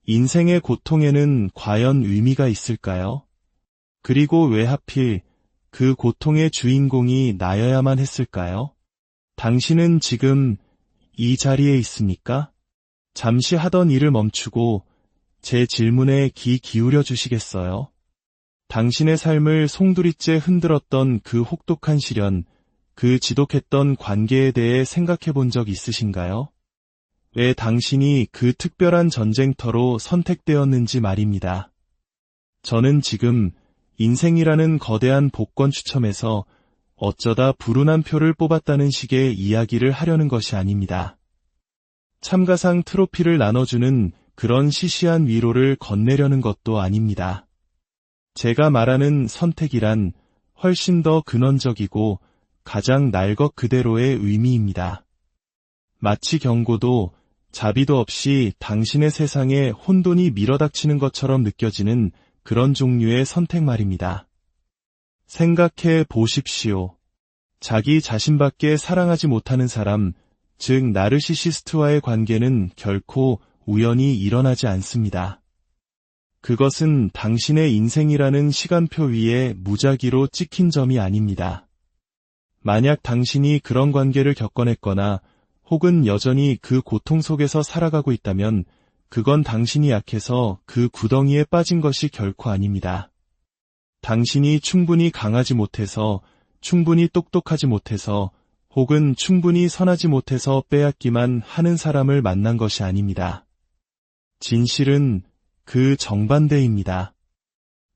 인생의 고통에는 과연 의미가 있을까요? 그리고 왜 하필 그 고통의 주인공이 나여야만 했을까요? 당신은 지금 이 자리에 있습니까? 잠시 하던 일을 멈추고 제 질문에 귀 기울여 주시겠어요? 당신의 삶을 송두리째 흔들었던 그 혹독한 시련, 그 지독했던 관계에 대해 생각해 본 적 있으신가요? 왜 당신이 그 특별한 전쟁터로 선택되었는지 말입니다. 저는 지금 인생이라는 거대한 복권 추첨에서 어쩌다 불운한 표를 뽑았다는 식의 이야기를 하려는 것이 아닙니다. 참가상 트로피를 나눠주는 그런 시시한 위로를 건네려는 것도 아닙니다. 제가 말하는 선택이란 훨씬 더 근원적이고 가장 날 것 그대로의 의미입니다. 마치 경고도 자비도 없이 당신의 세상에 혼돈이 밀어닥치는 것처럼 느껴지는 그런 종류의 선택 말입니다. 생각해 보십시오. 자기 자신밖에 사랑하지 못하는 사람, 즉 나르시시스트와의 관계는 결코 우연히 일어나지 않습니다. 그것은 당신의 인생이라는 시간표 위에 무작위로 찍힌 점이 아닙니다. 만약 당신이 그런 관계를 겪어냈거나 혹은 여전히 그 고통 속에서 살아가고 있다면 그건 당신이 약해서 그 구덩이에 빠진 것이 결코 아닙니다. 당신이 충분히 강하지 못해서, 충분히 똑똑하지 못해서, 혹은 충분히 선하지 못해서 빼앗기만 하는 사람을 만난 것이 아닙니다. 진실은 그 정반대입니다.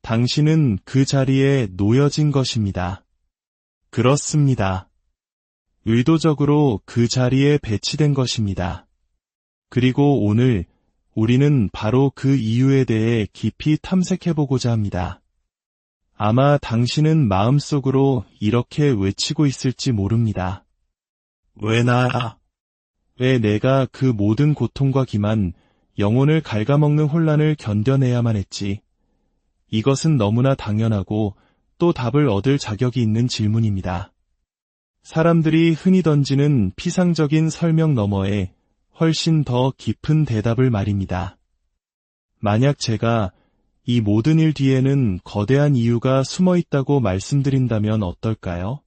당신은 그 자리에 놓여진 것입니다. 그렇습니다. 의도적으로 그 자리에 배치된 것입니다. 그리고 오늘 우리는 바로 그 이유에 대해 깊이 탐색해보고자 합니다. 아마 당신은 마음속으로 이렇게 외치고 있을지 모릅니다. 왜 나? 왜 내가 그 모든 고통과 기만, 영혼을 갉아먹는 혼란을 견뎌내야만 했지? 이것은 너무나 당연하고 또 답을 얻을 자격이 있는 질문입니다. 사람들이 흔히 던지는 피상적인 설명 너머에 훨씬 더 깊은 대답을 말입니다. 만약 제가 이 모든 일 뒤에는 거대한 이유가 숨어 있다고 말씀드린다면 어떨까요?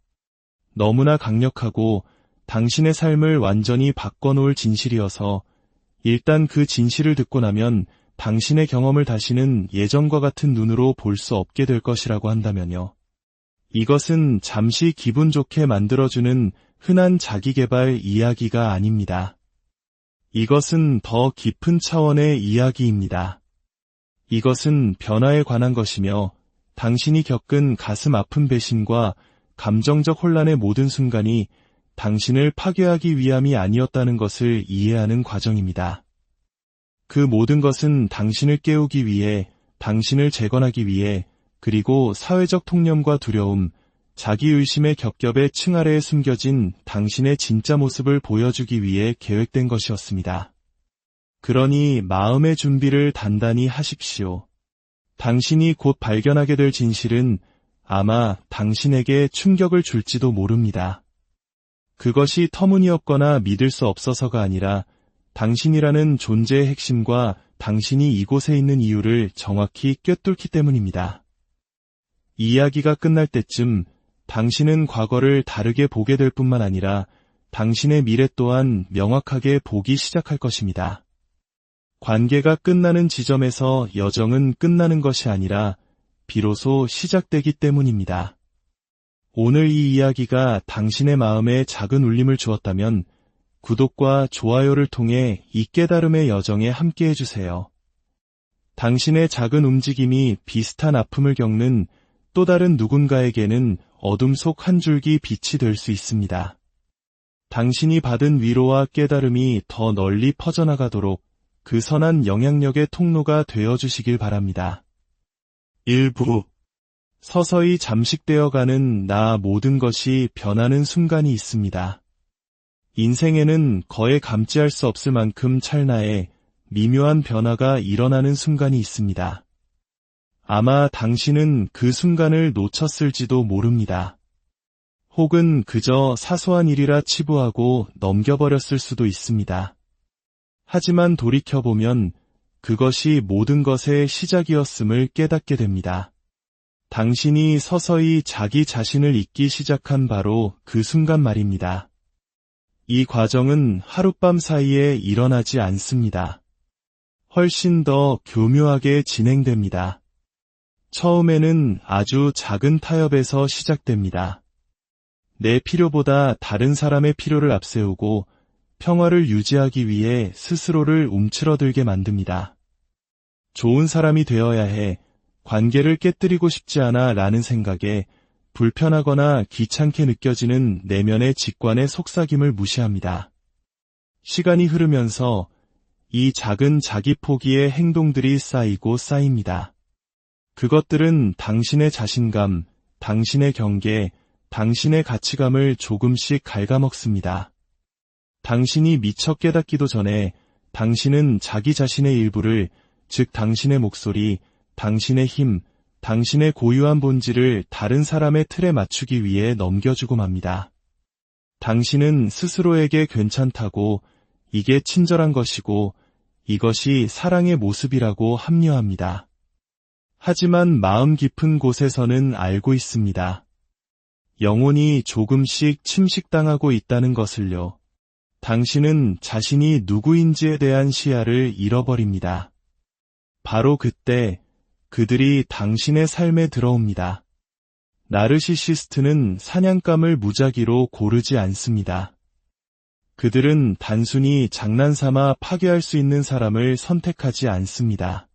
너무나 강력하고 당신의 삶을 완전히 바꿔놓을 진실이어서 일단 그 진실을 듣고 나면 당신의 경험을 다시는 예전과 같은 눈으로 볼 수 없게 될 것이라고 한다면요. 이것은 잠시 기분 좋게 만들어주는 흔한 자기계발 이야기가 아닙니다. 이것은 더 깊은 차원의 이야기입니다. 이것은 변화에 관한 것이며 당신이 겪은 가슴 아픈 배신과 감정적 혼란의 모든 순간이 당신을 파괴하기 위함이 아니었다는 것을 이해하는 과정입니다. 그 모든 것은 당신을 깨우기 위해, 당신을 재건하기 위해, 그리고 사회적 통념과 두려움, 자기의심의 겹겹의 층 아래에 숨겨진 당신의 진짜 모습을 보여주기 위해 계획된 것이었습니다. 그러니 마음의 준비를 단단히 하십시오. 당신이 곧 발견하게 될 진실은 아마 당신에게 충격을 줄지도 모릅니다. 그것이 터무니없거나 믿을 수 없어서가 아니라 당신이라는 존재의 핵심과 당신이 이곳에 있는 이유를 정확히 꿰뚫기 때문입니다. 이야기가 끝날 때쯤 당신은 과거를 다르게 보게 될 뿐만 아니라 당신의 미래 또한 명확하게 보기 시작할 것입니다. 관계가 끝나는 지점에서 여정은 끝나는 것이 아니라 비로소 시작되기 때문입니다. 오늘 이 이야기가 당신의 마음에 작은 울림을 주었다면 구독과 좋아요를 통해 이 깨달음의 여정에 함께해 주세요. 당신의 작은 움직임이 비슷한 아픔을 겪는 또 다른 누군가에게는 어둠 속 한 줄기 빛이 될 수 있습니다. 당신이 받은 위로와 깨달음이 더 널리 퍼져나가도록 그 선한 영향력의 통로가 되어주시길 바랍니다. 일부 서서히 잠식되어가는 나 모든 것이 변하는 순간이 있습니다. 인생에는 거에 감지할 수 없을 만큼 찰나에 미묘한 변화가 일어나는 순간이 있습니다. 아마 당신은 그 순간을 놓쳤을지도 모릅니다. 혹은 그저 사소한 일이라 치부하고 넘겨버렸을 수도 있습니다. 하지만 돌이켜보면 그것이 모든 것의 시작이었음을 깨닫게 됩니다. 당신이 서서히 자기 자신을 잊기 시작한 바로 그 순간 말입니다. 이 과정은 하룻밤 사이에 일어나지 않습니다. 훨씬 더 교묘하게 진행됩니다. 처음에는 아주 작은 타협에서 시작됩니다. 내 필요보다 다른 사람의 필요를 앞세우고 평화를 유지하기 위해 스스로를 움츠러들게 만듭니다. 좋은 사람이 되어야 해, 관계를 깨뜨리고 싶지 않아 라는 생각에 불편하거나 귀찮게 느껴지는 내면의 직관의 속삭임을 무시합니다. 시간이 흐르면서 이 작은 자기 포기의 행동들이 쌓이고 쌓입니다. 그것들은 당신의 자신감, 당신의 경계, 당신의 가치감을 조금씩 갉아먹습니다. 당신이 미처 깨닫기도 전에 당신은 자기 자신의 일부를, 즉 당신의 목소리, 당신의 힘, 당신의 고유한 본질을 다른 사람의 틀에 맞추기 위해 넘겨주고 맙니다. 당신은 스스로에게 괜찮다고, 이게 친절한 것이고 이것이 사랑의 모습이라고 합리화합니다. 하지만 마음 깊은 곳에서는 알고 있습니다. 영혼이 조금씩 침식당하고 있다는 것을요. 당신은 자신이 누구인지에 대한 시야를 잃어버립니다. 바로 그때 그들이 당신의 삶에 들어옵니다. 나르시시스트는 사냥감을 무작위로 고르지 않습니다. 그들은 단순히 장난삼아 파괴할 수 있는 사람을 선택하지 않습니다.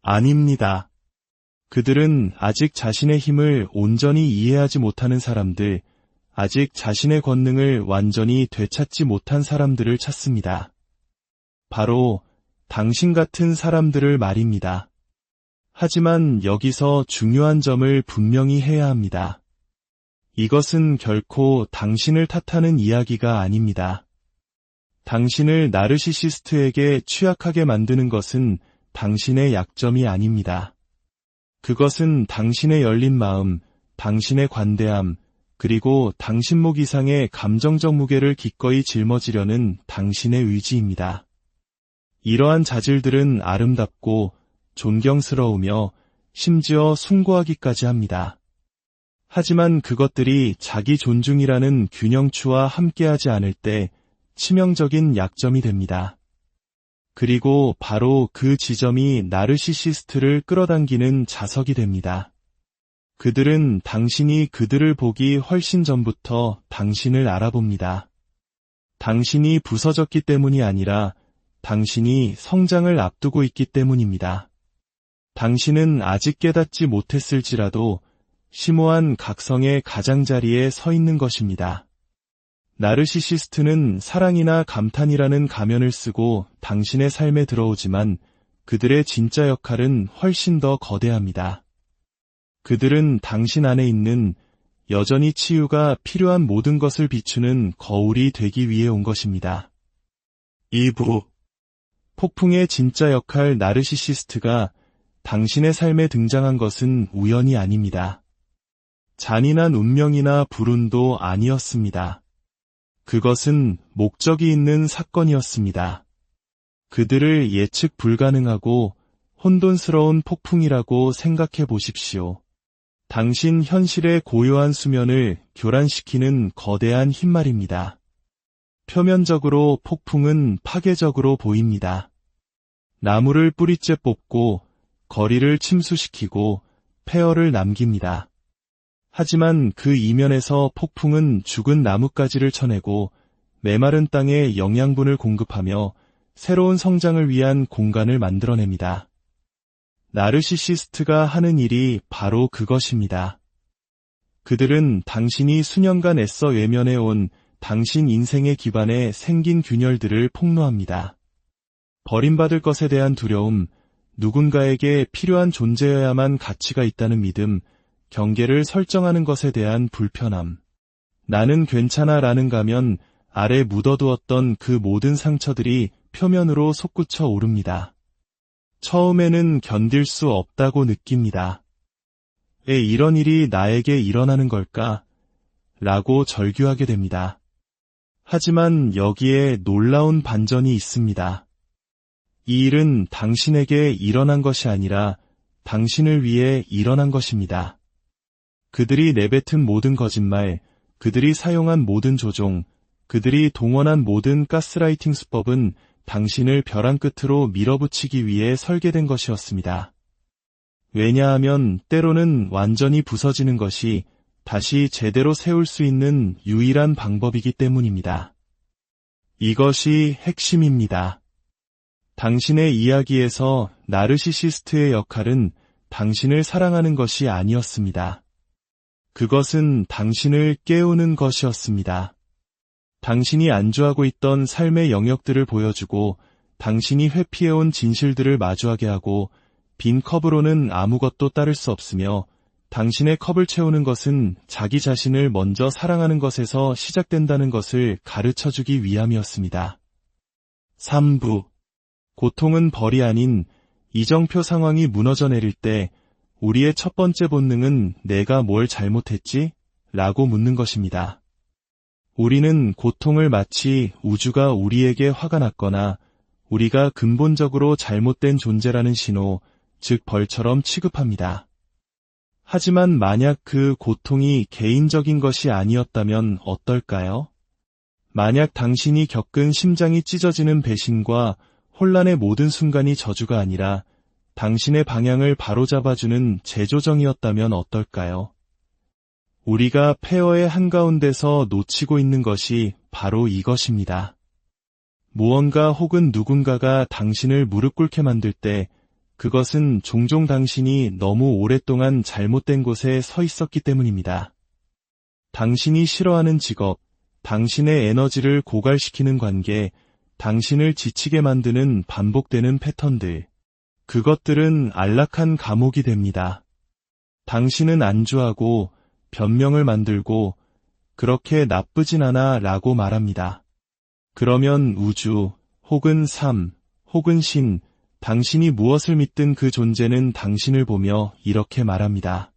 아닙니다. 그들은 아직 자신의 힘을 온전히 이해하지 못하는 사람들, 아직 자신의 권능을 완전히 되찾지 못한 사람들을 찾습니다. 바로 당신 같은 사람들을 말입니다. 하지만 여기서 중요한 점을 분명히 해야 합니다. 이것은 결코 당신을 탓하는 이야기가 아닙니다. 당신을 나르시시스트에게 취약하게 만드는 것은 당신의 약점이 아닙니다. 그것은 당신의 열린 마음, 당신의 관대함, 그리고 당신 목 이상의 감정적 무게를 기꺼이 짊어지려는 당신의 의지입니다. 이러한 자질들은 아름답고 존경스러우며 심지어 숭고하기까지 합니다. 하지만 그것들이 자기 존중이라는 균형추와 함께하지 않을 때 치명적인 약점이 됩니다. 그리고 바로 그 지점이 나르시시스트를 끌어당기는 자석이 됩니다. 그들은 당신이 그들을 보기 훨씬 전부터 당신을 알아봅니다. 당신이 부서졌기 때문이 아니라 당신이 성장을 앞두고 있기 때문입니다. 당신은 아직 깨닫지 못했을지라도 심오한 각성의 가장자리에 서 있는 것입니다. 나르시시스트는 사랑이나 감탄이라는 가면을 쓰고 당신의 삶에 들어오지만 그들의 진짜 역할은 훨씬 더 거대합니다. 그들은 당신 안에 있는 여전히 치유가 필요한 모든 것을 비추는 거울이 되기 위해 온 것입니다. 2부 폭풍의 진짜 역할. 나르시시스트가 당신의 삶에 등장한 것은 우연이 아닙니다. 잔인한 운명이나 불운도 아니었습니다. 그것은 목적이 있는 사건이었습니다. 그들을 예측 불가능하고 혼돈스러운 폭풍이라고 생각해 보십시오. 당신 현실의 고요한 수면을 교란시키는 거대한 흰말입니다. 표면적으로 폭풍은 파괴적으로 보입니다. 나무를 뿌리째 뽑고 거리를 침수시키고 폐허를 남깁니다. 하지만 그 이면에서 폭풍은 죽은 나뭇가지를 쳐내고 메마른 땅에 영양분을 공급하며 새로운 성장을 위한 공간을 만들어냅니다. 나르시시스트가 하는 일이 바로 그것입니다. 그들은 당신이 수년간 애써 외면해온 당신 인생의 기반에 생긴 균열들을 폭로합니다. 버림받을 것에 대한 두려움, 누군가에게 필요한 존재여야만 가치가 있다는 믿음, 경계를 설정하는 것에 대한 불편함. 나는 괜찮아 라는 가면 아래 묻어두었던 그 모든 상처들이 표면으로 솟구쳐 오릅니다. 처음에는 견딜 수 없다고 느낍니다. 왜 이런 일이 나에게 일어나는 걸까? 라고 절규하게 됩니다. 하지만 여기에 놀라운 반전이 있습니다. 이 일은 당신에게 일어난 것이 아니라 당신을 위해 일어난 것입니다. 그들이 내뱉은 모든 거짓말, 그들이 사용한 모든 조종, 그들이 동원한 모든 가스라이팅 수법은 당신을 벼랑 끝으로 밀어붙이기 위해 설계된 것이었습니다. 왜냐하면 때로는 완전히 부서지는 것이 다시 제대로 세울 수 있는 유일한 방법이기 때문입니다. 이것이 핵심입니다. 당신의 이야기에서 나르시시스트의 역할은 당신을 사랑하는 것이 아니었습니다. 그것은 당신을 깨우는 것이었습니다. 당신이 안주하고 있던 삶의 영역들을 보여주고 당신이 회피해온 진실들을 마주하게 하고 빈 컵으로는 아무것도 따를 수 없으며 당신의 컵을 채우는 것은 자기 자신을 먼저 사랑하는 것에서 시작된다는 것을 가르쳐주기 위함이었습니다. 3부. 고통은 벌이 아닌 이정표 상황이 무너져 내릴 때 우리의 첫 번째 본능은 내가 뭘 잘못했지? 라고 묻는 것입니다. 우리는 고통을 마치 우주가 우리에게 화가 났거나 우리가 근본적으로 잘못된 존재라는 신호, 즉 벌처럼 취급합니다. 하지만 만약 그 고통이 개인적인 것이 아니었다면 어떨까요? 만약 당신이 겪은 심장이 찢어지는 배신과 혼란의 모든 순간이 저주가 아니라 당신의 방향을 바로잡아주는 재조정이었다면 어떨까요? 우리가 폐허의 한가운데서 놓치고 있는 것이 바로 이것입니다. 무언가 혹은 누군가가 당신을 무릎 꿇게 만들 때 그것은 종종 당신이 너무 오랫동안 잘못된 곳에 서 있었기 때문입니다. 당신이 싫어하는 직업, 당신의 에너지를 고갈시키는 관계, 당신을 지치게 만드는 반복되는 패턴들, 그것들은 안락한 감옥이 됩니다. 당신은 안주하고 변명을 만들고 그렇게 나쁘진 않아 라고 말합니다. 그러면 우주, 혹은 삶, 혹은 신, 당신이 무엇을 믿든 그 존재는 당신을 보며 이렇게 말합니다.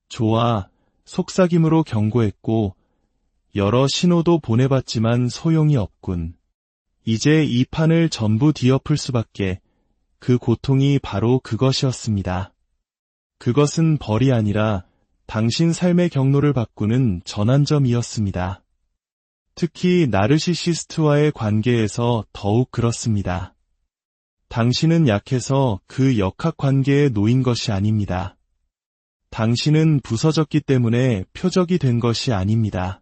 좋아, 속삭임으로 경고했고 여러 신호도 보내봤지만 소용이 없군. 이제 이 판을 전부 뒤엎을 수밖에. 그 고통이 바로 그것이었습니다. 그것은 벌이 아니라 당신 삶의 경로를 바꾸는 전환점이었습니다. 특히 나르시시스트와의 관계에서 더욱 그렇습니다. 당신은 약해서 그 역학관계에 놓인 것이 아닙니다. 당신은 부서졌기 때문에 표적이 된 것이 아닙니다.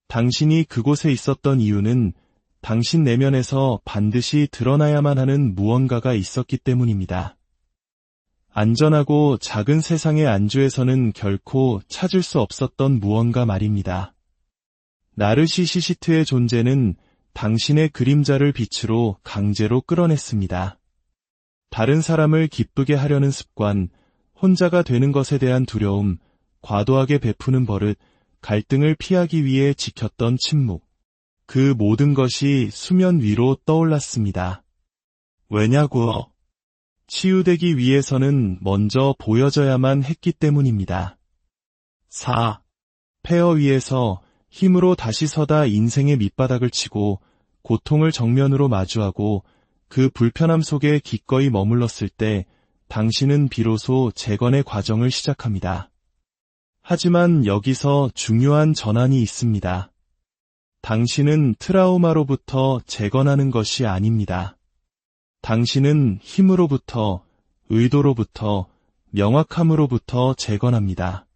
당신이 그곳에 있었던 이유는 당신 내면에서 반드시 드러나야만 하는 무언가가 있었기 때문입니다. 안전하고 작은 세상의 안주에서는 결코 찾을 수 없었던 무언가 말입니다. 나르시시스트의 존재는 당신의 그림자를 빛으로 강제로 끌어냈습니다. 다른 사람을 기쁘게 하려는 습관, 혼자가 되는 것에 대한 두려움, 과도하게 베푸는 버릇, 갈등을 피하기 위해 지켰던 침묵. 그 모든 것이 수면 위로 떠올랐습니다. 왜냐고? 치유되기 위해서는 먼저 보여져야만 했기 때문입니다. 4. 폐허 위에서 힘으로 다시 서다 인생의 밑바닥을 치고 고통을 정면으로 마주하고 그 불편함 속에 기꺼이 머물렀을 때 당신은 비로소 재건의 과정을 시작합니다. 하지만 여기서 중요한 전환이 있습니다. 당신은 트라우마로부터 재건하는 것이 아닙니다. 당신은 힘으로부터, 의도로부터, 명확함으로부터 재건합니다.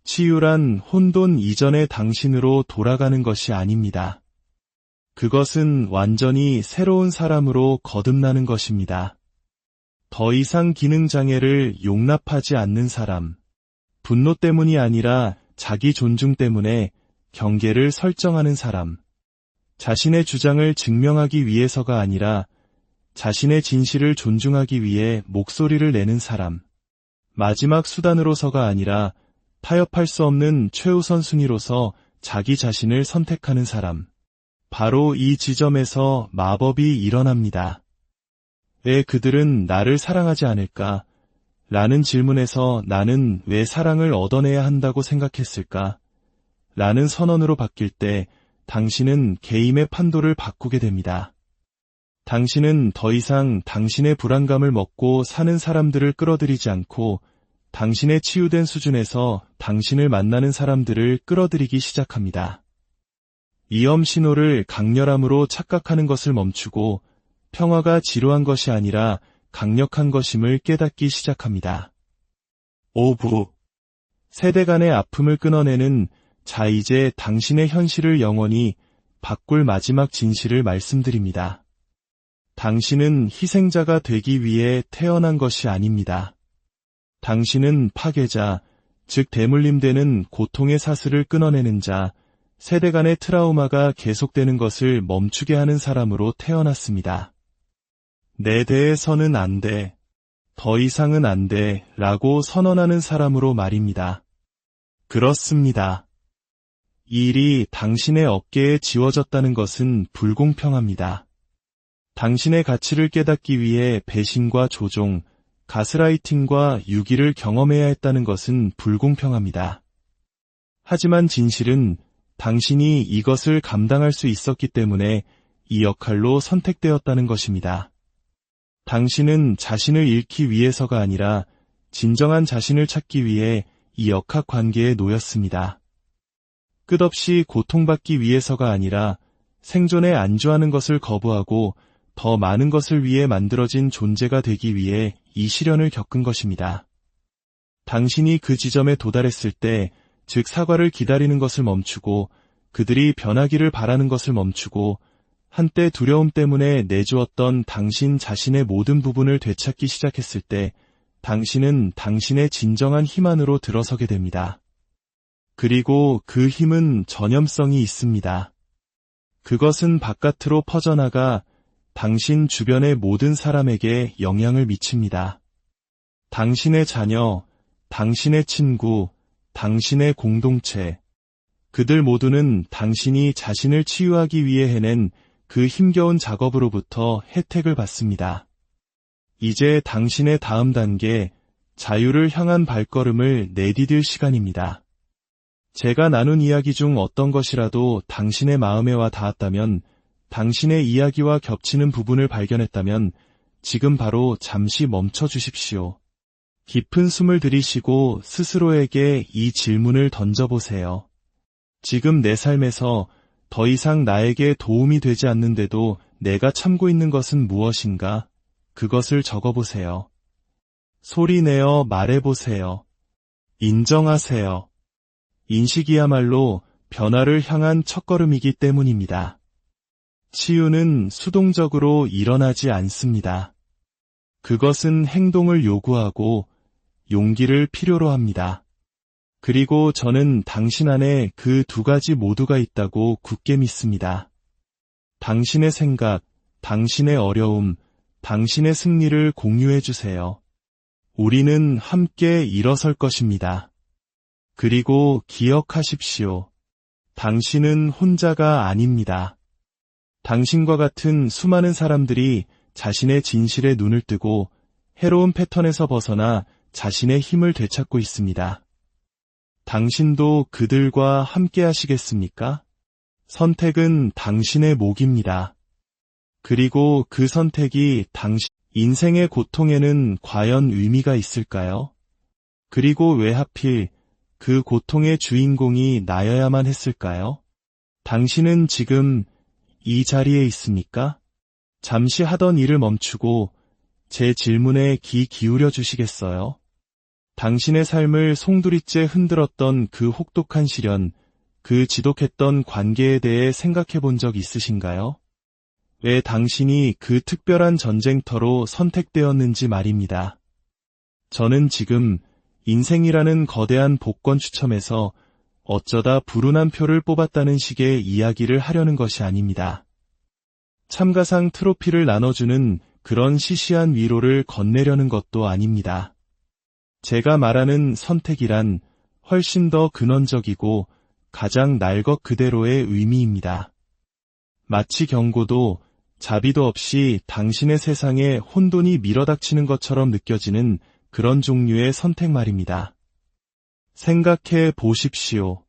치유란 혼돈 이전의 당신으로 돌아가는 것이 아닙니다. 그것은 완전히 새로운 사람으로 거듭나는 것입니다. 더 이상 기능장애를 용납하지 않는 사람, 분노 때문이 아니라 자기 존중 때문에 경계를 설정하는 사람, 자신의 주장을 증명하기 위해서가 아니라 자신의 진실을 존중하기 위해 목소리를 내는 사람, 마지막 수단으로서가 아니라 타협할 수 없는 최우선 순위로서 자기 자신을 선택하는 사람. 바로 이 지점에서 마법이 일어납니다. 왜 그들은 나를 사랑하지 않을까? 라는 질문에서 나는 왜 사랑을 얻어내야 한다고 생각했을까? 라는 선언으로 바뀔 때 당신은 개임의 판도를 바꾸게 됩니다. 당신은 더 이상 당신의 불안감을 먹고 사는 사람들을 끌어들이지 않고 당신의 치유된 수준에서 당신을 만나는 사람들을 끌어들이기 시작합니다. 이엄 신호를 강렬함으로 착각하는 것을 멈추고 평화가 지루한 것이 아니라 강력한 것임을 깨닫기 시작합니다. 5부 세대 간의 아픔을 끊어내는 자 이제 당신의 현실을 영원히 바꿀 마지막 진실을 말씀드립니다. 당신은 희생자가 되기 위해 태어난 것이 아닙니다. 당신은 파괴자, 즉 대물림되는 고통의 사슬을 끊어내는 자, 세대 간의 트라우마가 계속되는 것을 멈추게 하는 사람으로 태어났습니다. 내 대해서는 안 돼, 더 이상은 안 돼 라고 선언하는 사람으로 말입니다. 그렇습니다. 이 일이 당신의 어깨에 지워졌다는 것은 불공평합니다. 당신의 가치를 깨닫기 위해 배신과 조종, 가스라이팅과 유기를 경험해야 했다는 것은 불공평합니다. 하지만 진실은 당신이 이것을 감당할 수 있었기 때문에 이 역할로 선택되었다는 것입니다. 당신은 자신을 잃기 위해서가 아니라 진정한 자신을 찾기 위해 이 역학관계에 놓였습니다. 끝없이 고통받기 위해서가 아니라 생존에 안주하는 것을 거부하고 더 많은 것을 위해 만들어진 존재가 되기 위해 이 시련을 겪은 것입니다. 당신이 그 지점에 도달했을 때, 즉 사과를 기다리는 것을 멈추고 그들이 변하기를 바라는 것을 멈추고 한때 두려움 때문에 내주었던 당신 자신의 모든 부분을 되찾기 시작했을 때 당신은 당신의 진정한 힘 안으로 들어서게 됩니다. 그리고 그 힘은 전염성이 있습니다. 그것은 바깥으로 퍼져나가 당신 주변의 모든 사람에게 영향을 미칩니다. 당신의 자녀, 당신의 친구, 당신의 공동체, 그들 모두는 당신이 자신을 치유하기 위해 해낸 그 힘겨운 작업으로부터 혜택을 받습니다. 이제 당신의 다음 단계, 자유를 향한 발걸음을 내디딜 시간입니다. 제가 나눈 이야기 중 어떤 것이라도 당신의 마음에 와 닿았다면, 당신의 이야기와 겹치는 부분을 발견했다면 지금 바로 잠시 멈춰 주십시오. 깊은 숨을 들이쉬고 스스로에게 이 질문을 던져보세요. 지금 내 삶에서 더 이상 나에게 도움이 되지 않는데도 내가 참고 있는 것은 무엇인가? 그것을 적어보세요. 소리내어 말해보세요. 인정하세요. 인식이야말로 변화를 향한 첫걸음이기 때문입니다. 치유는 수동적으로 일어나지 않습니다. 그것은 행동을 요구하고 용기를 필요로 합니다. 그리고 저는 당신 안에 그 두 가지 모두가 있다고 굳게 믿습니다. 당신의 생각, 당신의 어려움, 당신의 승리를 공유해 주세요. 우리는 함께 일어설 것입니다. 그리고 기억하십시오. 당신은 혼자가 아닙니다. 당신과 같은 수많은 사람들이 자신의 진실에 눈을 뜨고 해로운 패턴에서 벗어나 자신의 힘을 되찾고 있습니다. 당신도 그들과 함께 하시겠습니까? 선택은 당신의 몫입니다. 그리고 그 선택이 당신 인생의 고통에는 과연 의미가 있을까요? 그리고 왜 하필 그 고통의 주인공이 나여야만 했을까요? 당신은 지금 이 자리에 있습니까? 잠시 하던 일을 멈추고 제 질문에 귀 기울여 주시겠어요? 당신의 삶을 송두리째 흔들었던 그 혹독한 시련, 그 지독했던 관계에 대해 생각해 본 적 있으신가요? 왜 당신이 그 특별한 전쟁터로 선택되었는지 말입니다. 저는 지금 인생이라는 거대한 복권 추첨에서 어쩌다 불운한 표를 뽑았다는 식의 이야기를 하려는 것이 아닙니다. 참가상 트로피를 나눠주는 그런 시시한 위로를 건네려는 것도 아닙니다. 제가 말하는 선택이란 훨씬 더 근원적이고 가장 날 것 그대로의 의미입니다. 마치 경고도 자비도 없이 당신의 세상에 혼돈이 밀어닥치는 것처럼 느껴지는 그런 종류의 선택 말입니다. 생각해 보십시오.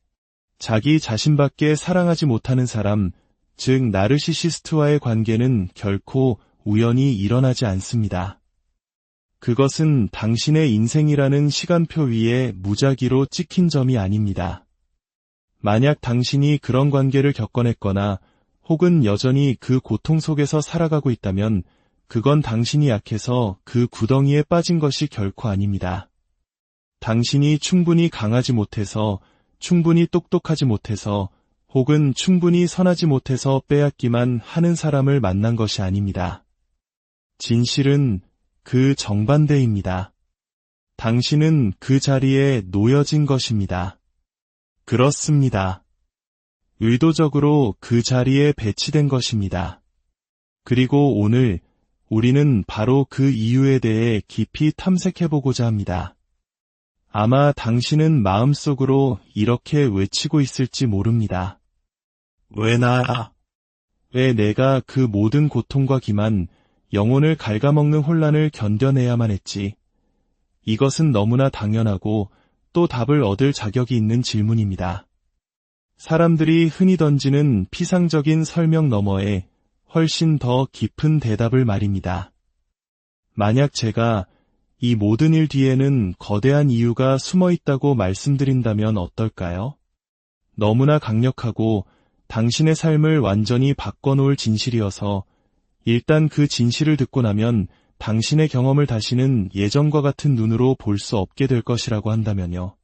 자기 자신밖에 사랑하지 못하는 사람, 즉 나르시시스트와의 관계는 결코 우연히 일어나지 않습니다. 그것은 당신의 인생이라는 시간표 위에 무작위로 찍힌 점이 아닙니다. 만약 당신이 그런 관계를 겪어냈거나 혹은 여전히 그 고통 속에서 살아가고 있다면 그건 당신이 약해서 그 구덩이에 빠진 것이 결코 아닙니다. 당신이 충분히 강하지 못해서, 충분히 똑똑하지 못해서, 혹은 충분히 선하지 못해서 빼앗기만 하는 사람을 만난 것이 아닙니다. 진실은 그 정반대입니다. 당신은 그 자리에 놓여진 것입니다. 그렇습니다. 의도적으로 그 자리에 배치된 것입니다. 그리고 오늘 우리는 바로 그 이유에 대해 깊이 탐색해보고자 합니다. 아마 당신은 마음속으로 이렇게 외치고 있을지 모릅니다. 왜 나야? 왜 내가 그 모든 고통과 기만, 영혼을 갉아먹는 혼란을 견뎌내야만 했지? 이것은 너무나 당연하고 또 답을 얻을 자격이 있는 질문입니다. 사람들이 흔히 던지는 피상적인 설명 너머에 훨씬 더 깊은 대답을 말입니다. 만약 제가 이 모든 일 뒤에는 거대한 이유가 숨어 있다고 말씀드린다면 어떨까요? 너무나 강력하고 당신의 삶을 완전히 바꿔놓을 진실이어서 일단 그 진실을 듣고 나면 당신의 경험을 다시는 예전과 같은 눈으로 볼 수 없게 될 것이라고 한다면요.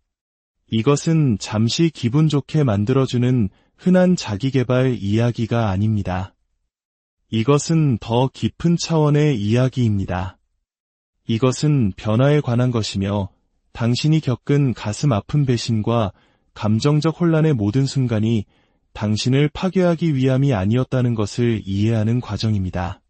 이것은 잠시 기분 좋게 만들어주는 흔한 자기계발 이야기가 아닙니다. 이것은 더 깊은 차원의 이야기입니다. 이것은 변화에 관한 것이며 당신이 겪은 가슴 아픈 배신과 감정적 혼란의 모든 순간이 당신을 파괴하기 위함이 아니었다는 것을 이해하는 과정입니다.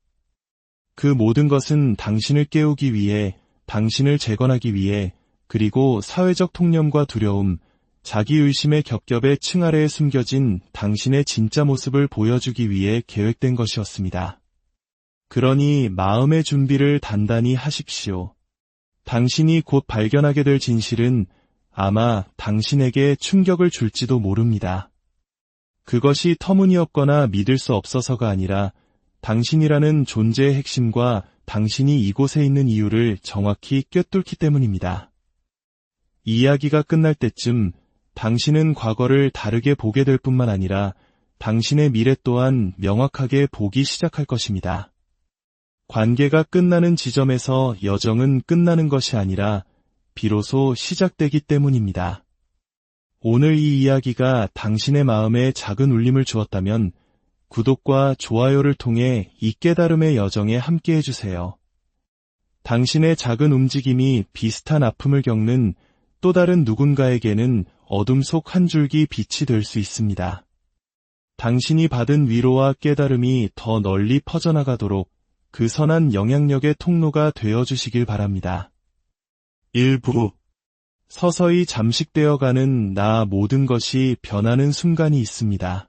그 모든 것은 당신을 깨우기 위해, 당신을 재건하기 위해, 그리고 사회적 통념과 두려움, 자기의심의 겹겹의 층 아래에 숨겨진 당신의 진짜 모습을 보여주기 위해 계획된 것이었습니다. 그러니 마음의 준비를 단단히 하십시오. 당신이 곧 발견하게 될 진실은 아마 당신에게 충격을 줄지도 모릅니다. 그것이 터무니없거나 믿을 수 없어서가 아니라 당신이라는 존재의 핵심과 당신이 이곳에 있는 이유를 정확히 꿰뚫기 때문입니다. 이야기가 끝날 때쯤 당신은 과거를 다르게 보게 될 뿐만 아니라 당신의 미래 또한 명확하게 보기 시작할 것입니다. 관계가 끝나는 지점에서 여정은 끝나는 것이 아니라 비로소 시작되기 때문입니다. 오늘 이 이야기가 당신의 마음에 작은 울림을 주었다면 구독과 좋아요를 통해 이 깨달음의 여정에 함께 해주세요. 당신의 작은 움직임이 비슷한 아픔을 겪는 또 다른 누군가에게는 어둠 속 한 줄기 빛이 될 수 있습니다. 당신이 받은 위로와 깨달음이 더 널리 퍼져나가도록 그 선한 영향력의 통로가 되어주시길 바랍니다. 일부 서서히 잠식되어가는 나 모든 것이 변하는 순간이 있습니다.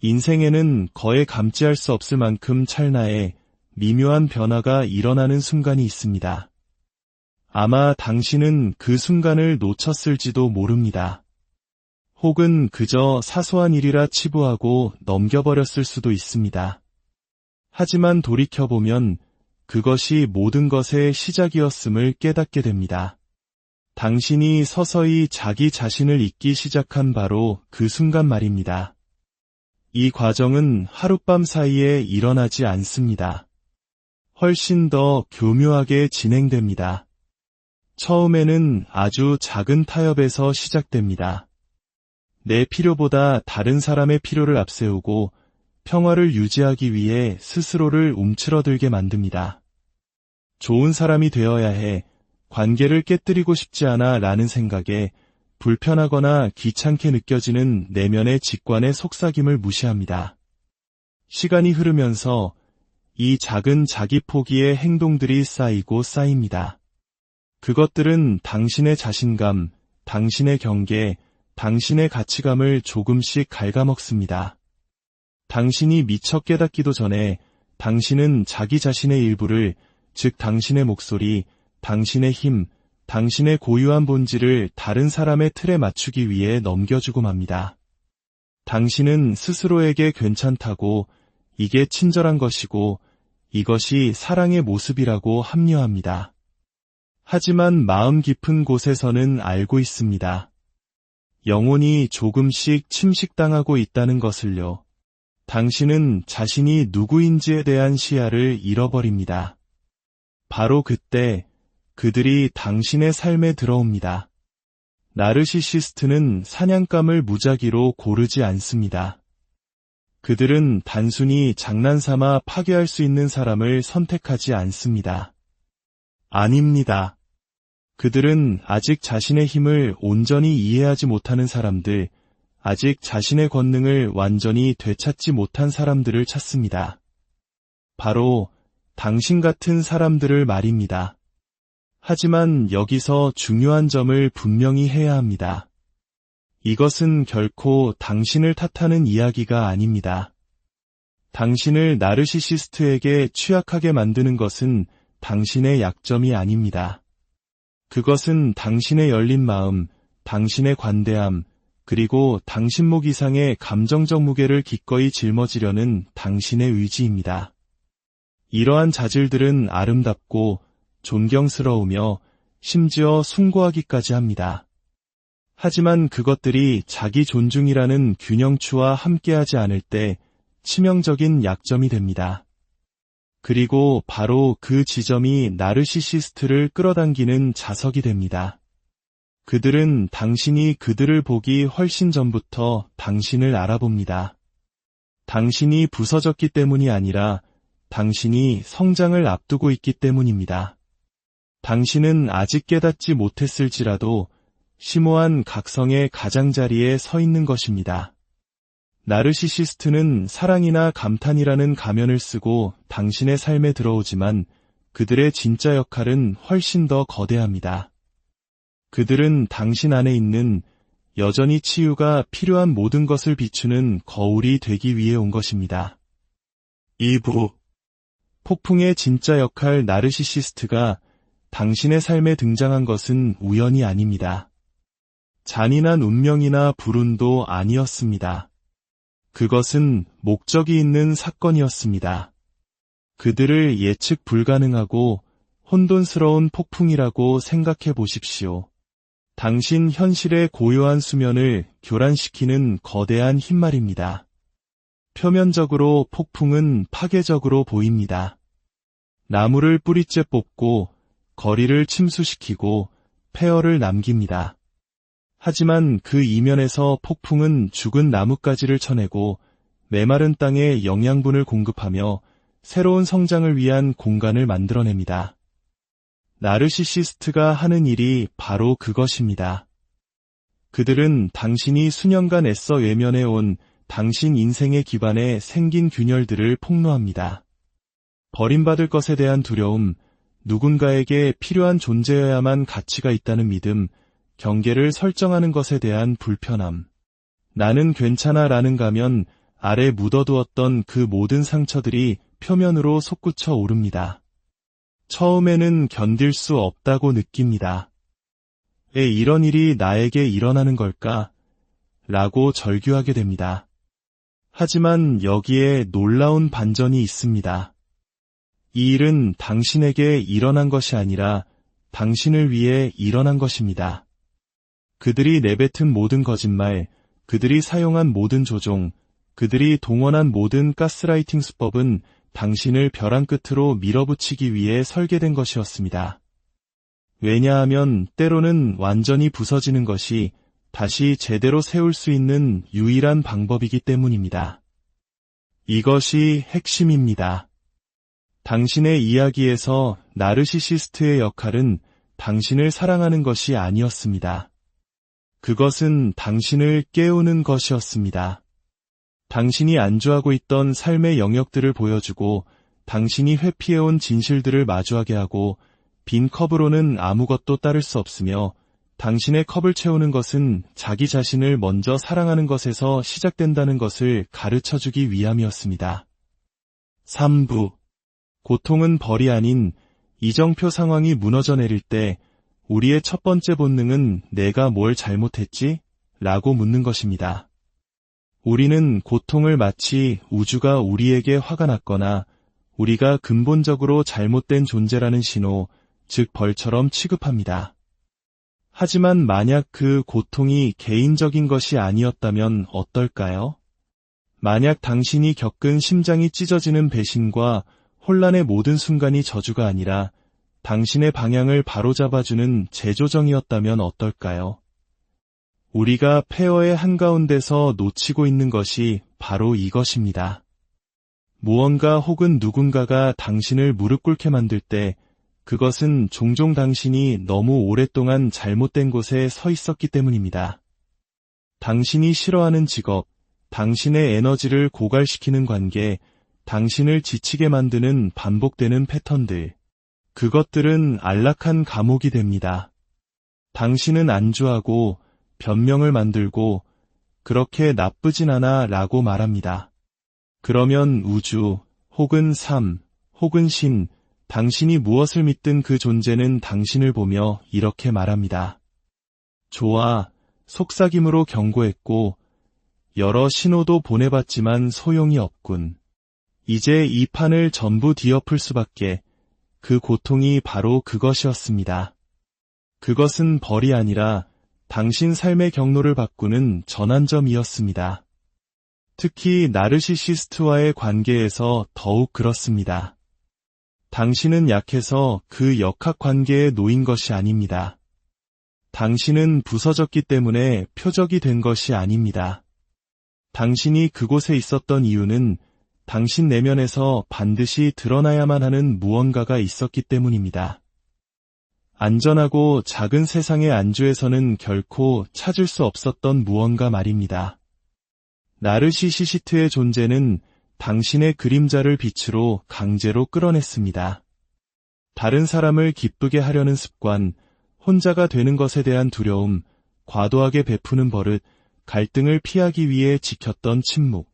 인생에는 거의 감지할 수 없을 만큼 찰나에 미묘한 변화가 일어나는 순간이 있습니다. 아마 당신은 그 순간을 놓쳤을지도 모릅니다. 혹은 그저 사소한 일이라 치부하고 넘겨버렸을 수도 있습니다. 하지만 돌이켜보면 그것이 모든 것의 시작이었음을 깨닫게 됩니다. 당신이 서서히 자기 자신을 잊기 시작한 바로 그 순간 말입니다. 이 과정은 하룻밤 사이에 일어나지 않습니다. 훨씬 더 교묘하게 진행됩니다. 처음에는 아주 작은 타협에서 시작됩니다. 내 필요보다 다른 사람의 필요를 앞세우고 평화를 유지하기 위해 스스로를 움츠러들게 만듭니다. 좋은 사람이 되어야 해, 관계를 깨뜨리고 싶지 않아 라는 생각에 불편하거나 귀찮게 느껴지는 내면의 직관의 속삭임을 무시합니다. 시간이 흐르면서 이 작은 자기 포기의 행동들이 쌓이고 쌓입니다. 그것들은 당신의 자신감, 당신의 경계, 당신의 가치감을 조금씩 갉아먹습니다. 당신이 미처 깨닫기도 전에 당신은 자기 자신의 일부를, 즉 당신의 목소리, 당신의 힘, 당신의 고유한 본질을 다른 사람의 틀에 맞추기 위해 넘겨주고 맙니다. 당신은 스스로에게 괜찮다고, 이게 친절한 것이고, 이것이 사랑의 모습이라고 합리화합니다. 하지만 마음 깊은 곳에서는 알고 있습니다. 영혼이 조금씩 침식당하고 있다는 것을요. 당신은 자신이 누구인지에 대한 시야를 잃어버립니다. 바로 그때 그들이 당신의 삶에 들어옵니다. 나르시시스트는 사냥감을 무작위로 고르지 않습니다. 그들은 단순히 장난삼아 파괴할 수 있는 사람을 선택하지 않습니다. 아닙니다. 그들은 아직 자신의 힘을 온전히 이해하지 못하는 사람들, 아직 자신의 권능을 완전히 되찾지 못한 사람들을 찾습니다. 바로 당신 같은 사람들을 말입니다. 하지만 여기서 중요한 점을 분명히 해야 합니다. 이것은 결코 당신을 탓하는 이야기가 아닙니다. 당신을 나르시시스트에게 취약하게 만드는 것은 당신의 약점이 아닙니다. 그것은 당신의 열린 마음, 당신의 관대함, 그리고 당신 목 이상의 감정적 무게를 기꺼이 짊어지려는 당신의 의지입니다. 이러한 자질들은 아름답고 존경스러우며 심지어 숭고하기까지 합니다. 하지만 그것들이 자기 존중이라는 균형추와 함께하지 않을 때 치명적인 약점이 됩니다. 그리고 바로 그 지점이 나르시시스트를 끌어당기는 자석이 됩니다. 그들은 당신이 그들을 보기 훨씬 전부터 당신을 알아봅니다. 당신이 부서졌기 때문이 아니라 당신이 성장을 앞두고 있기 때문입니다. 당신은 아직 깨닫지 못했을지라도 심오한 각성의 가장자리에 서 있는 것입니다. 나르시시스트는 사랑이나 감탄이라는 가면을 쓰고 당신의 삶에 들어오지만 그들의 진짜 역할은 훨씬 더 거대합니다. 그들은 당신 안에 있는 여전히 치유가 필요한 모든 것을 비추는 거울이 되기 위해 온 것입니다. 2부 폭풍의 진짜 역할 나르시시스트가 당신의 삶에 등장한 것은 우연이 아닙니다. 잔인한 운명이나 불운도 아니었습니다. 그것은 목적이 있는 사건이었습니다. 그들을 예측 불가능하고 혼돈스러운 폭풍이라고 생각해 보십시오. 당신 현실의 고요한 수면을 교란시키는 거대한 흰말입니다. 표면적으로 폭풍은 파괴적으로 보입니다. 나무를 뿌리째 뽑고 거리를 침수시키고 폐허를 남깁니다. 하지만 그 이면에서 폭풍은 죽은 나뭇가지를 쳐내고 메마른 땅에 영양분을 공급하며 새로운 성장을 위한 공간을 만들어냅니다. 나르시시스트가 하는 일이 바로 그것입니다. 그들은 당신이 수년간 애써 외면해온 당신 인생의 기반에 생긴 균열들을 폭로합니다. 버림받을 것에 대한 두려움, 누군가에게 필요한 존재여야만 가치가 있다는 믿음, 경계를 설정하는 것에 대한 불편함. 나는 괜찮아 라는 가면 아래 묻어두었던 그 모든 상처들이 표면으로 솟구쳐 오릅니다. 처음에는 견딜 수 없다고 느낍니다. 왜 이런 일이 나에게 일어나는 걸까? 라고 절규하게 됩니다. 하지만 여기에 놀라운 반전이 있습니다. 이 일은 당신에게 일어난 것이 아니라 당신을 위해 일어난 것입니다. 그들이 내뱉은 모든 거짓말, 그들이 사용한 모든 조종, 그들이 동원한 모든 가스라이팅 수법은 당신을 벼랑 끝으로 밀어붙이기 위해 설계된 것이었습니다. 왜냐하면 때로는 완전히 부서지는 것이 다시 제대로 세울 수 있는 유일한 방법이기 때문입니다. 이것이 핵심입니다. 당신의 이야기에서 나르시시스트의 역할은 당신을 사랑하는 것이 아니었습니다. 그것은 당신을 깨우는 것이었습니다. 당신이 안주하고 있던 삶의 영역들을 보여주고 당신이 회피해온 진실들을 마주하게 하고 빈 컵으로는 아무것도 따를 수 없으며 당신의 컵을 채우는 것은 자기 자신을 먼저 사랑하는 것에서 시작된다는 것을 가르쳐주기 위함이었습니다. 3부 고통은 벌이 아닌 이정표 상황이 무너져 내릴 때 우리의 첫 번째 본능은 내가 뭘 잘못했지? 라고 묻는 것입니다. 우리는 고통을 마치 우주가 우리에게 화가 났거나 우리가 근본적으로 잘못된 존재라는 신호, 즉 벌처럼 취급합니다. 하지만 만약 그 고통이 개인적인 것이 아니었다면 어떨까요? 만약 당신이 겪은 심장이 찢어지는 배신과 혼란의 모든 순간이 저주가 아니라 당신의 방향을 바로잡아주는 재조정이었다면 어떨까요? 우리가 폐허의 한가운데서 놓치고 있는 것이 바로 이것입니다. 무언가 혹은 누군가가 당신을 무릎 꿇게 만들 때 그것은 종종 당신이 너무 오랫동안 잘못된 곳에 서 있었기 때문입니다. 당신이 싫어하는 직업, 당신의 에너지를 고갈시키는 관계, 당신을 지치게 만드는 반복되는 패턴들, 그것들은 안락한 감옥이 됩니다. 당신은 안주하고 변명을 만들고 그렇게 나쁘진 않아 라고 말합니다. 그러면 우주, 혹은 삶, 혹은 신, 당신이 무엇을 믿든 그 존재는 당신을 보며 이렇게 말합니다. 좋아, 속삭임으로 경고했고 여러 신호도 보내봤지만 소용이 없군. 이제 이 판을 전부 뒤엎을 수밖에. 그 고통이 바로 그것이었습니다. 그것은 벌이 아니라 당신 삶의 경로를 바꾸는 전환점이었습니다. 특히 나르시시스트와의 관계에서 더욱 그렇습니다. 당신은 약해서 그 역학관계에 놓인 것이 아닙니다. 당신은 부서졌기 때문에 표적이 된 것이 아닙니다. 당신이 그곳에 있었던 이유는 당신 내면에서 반드시 드러나야만 하는 무언가가 있었기 때문입니다. 안전하고 작은 세상의 안주에서는 결코 찾을 수 없었던 무언가 말입니다. 나르시시스트의 존재는 당신의 그림자를 빛으로 강제로 끌어냈습니다. 다른 사람을 기쁘게 하려는 습관, 혼자가 되는 것에 대한 두려움, 과도하게 베푸는 버릇, 갈등을 피하기 위해 지켰던 침묵.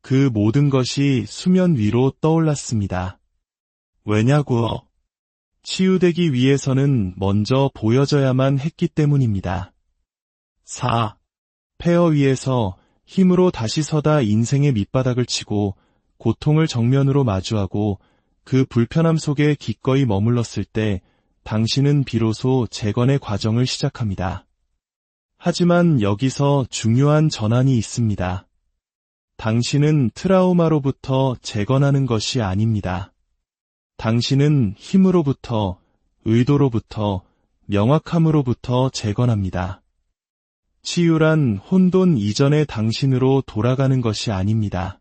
그 모든 것이 수면 위로 떠올랐습니다. 왜냐고? 치유되기 위해서는 먼저 보여져야만 했기 때문입니다. 4. 폐허 위에서 힘으로 다시 서다 인생의 밑바닥을 치고 고통을 정면으로 마주하고 그 불편함 속에 기꺼이 머물렀을 때 당신은 비로소 재건의 과정을 시작합니다. 하지만 여기서 중요한 전환이 있습니다. 당신은 트라우마로부터 재건하는 것이 아닙니다. 당신은 힘으로부터, 의도로부터, 명확함으로부터 재건합니다. 치유란 혼돈 이전의 당신으로 돌아가는 것이 아닙니다.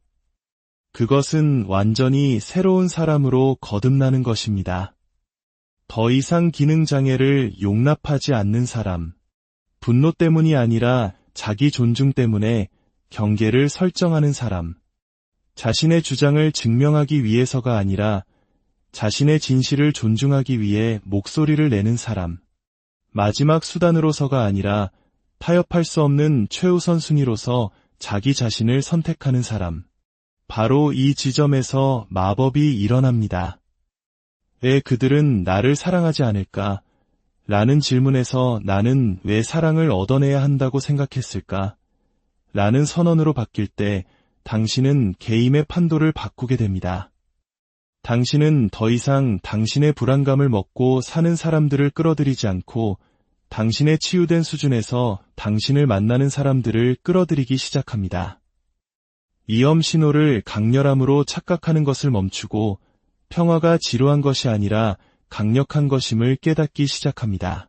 그것은 완전히 새로운 사람으로 거듭나는 것입니다. 더 이상 기능장애를 용납하지 않는 사람, 분노 때문이 아니라 자기 존중 때문에 경계를 설정하는 사람, 자신의 주장을 증명하기 위해서가 아니라 자신의 진실을 존중하기 위해 목소리를 내는 사람, 마지막 수단으로서가 아니라 타협할 수 없는 최우선 순위로서 자기 자신을 선택하는 사람. 바로 이 지점에서 마법이 일어납니다. 왜 그들은 나를 사랑하지 않을까? 라는 질문에서 나는 왜 사랑을 얻어내야 한다고 생각했을까? 라는 선언으로 바뀔 때 당신은 개임의 판도를 바꾸게 됩니다. 당신은 더 이상 당신의 불안감을 먹고 사는 사람들을 끌어들이지 않고 당신의 치유된 수준에서 당신을 만나는 사람들을 끌어들이기 시작합니다. 위험 신호를 강렬함으로 착각하는 것을 멈추고 평화가 지루한 것이 아니라 강력한 것임을 깨닫기 시작합니다.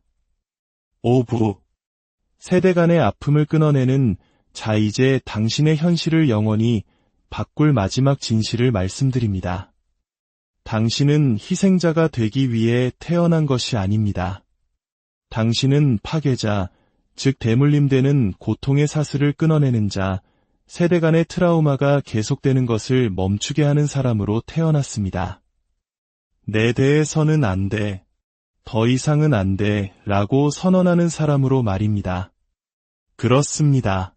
5부 세대 간의 아픔을 끊어내는 자 이제 당신의 현실을 영원히 바꿀 마지막 진실을 말씀드립니다. 당신은 희생자가 되기 위해 태어난 것이 아닙니다. 당신은 파괴자, 즉 대물림되는 고통의 사슬을 끊어내는 자, 세대 간의 트라우마가 계속되는 것을 멈추게 하는 사람으로 태어났습니다. 내 대해서는 안 돼, 더 이상은 안 돼 라고 선언하는 사람으로 말입니다. 그렇습니다.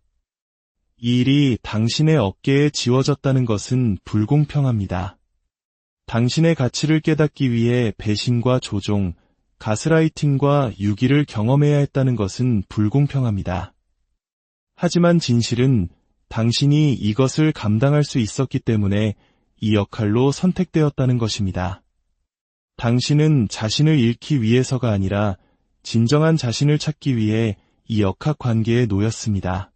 이 일이 당신의 어깨에 지워졌다는 것은 불공평합니다. 당신의 가치를 깨닫기 위해 배신과 조종, 가스라이팅과 유기를 경험해야 했다는 것은 불공평합니다. 하지만 진실은 당신이 이것을 감당할 수 있었기 때문에 이 역할로 선택되었다는 것입니다. 당신은 자신을 잃기 위해서가 아니라 진정한 자신을 찾기 위해 이 역학관계에 놓였습니다.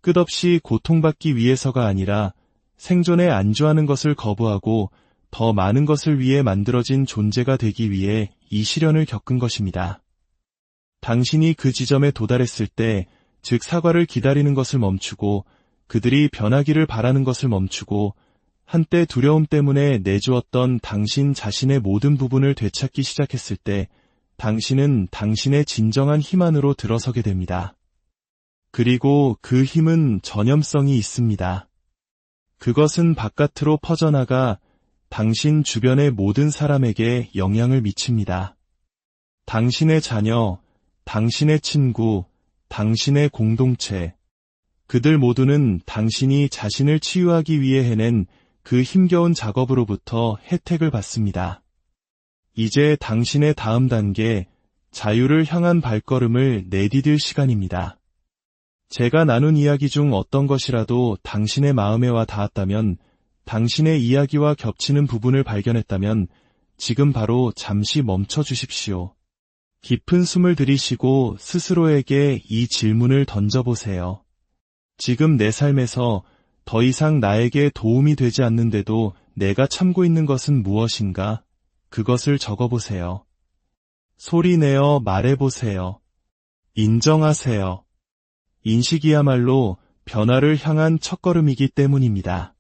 끝없이 고통받기 위해서가 아니라 생존에 안주하는 것을 거부하고 더 많은 것을 위해 만들어진 존재가 되기 위해 이 시련을 겪은 것입니다. 당신이 그 지점에 도달했을 때, 즉 사과를 기다리는 것을 멈추고 그들이 변하기를 바라는 것을 멈추고 한때 두려움 때문에 내주었던 당신 자신의 모든 부분을 되찾기 시작했을 때 당신은 당신의 진정한 힘 안으로 들어서게 됩니다. 그리고 그 힘은 전염성이 있습니다. 그것은 바깥으로 퍼져나가 당신 주변의 모든 사람에게 영향을 미칩니다. 당신의 자녀, 당신의 친구, 당신의 공동체, 그들 모두는 당신이 자신을 치유하기 위해 해낸 그 힘겨운 작업으로부터 혜택을 받습니다. 이제 당신의 다음 단계, 자유를 향한 발걸음을 내디딜 시간입니다. 제가 나눈 이야기 중 어떤 것이라도 당신의 마음에 와 닿았다면, 당신의 이야기와 겹치는 부분을 발견했다면 지금 바로 잠시 멈춰 주십시오. 깊은 숨을 들이쉬고 스스로에게 이 질문을 던져보세요. 지금 내 삶에서 더 이상 나에게 도움이 되지 않는데도 내가 참고 있는 것은 무엇인가? 그것을 적어보세요. 소리내어 말해보세요. 인정하세요. 인식이야말로 변화를 향한 첫걸음이기 때문입니다.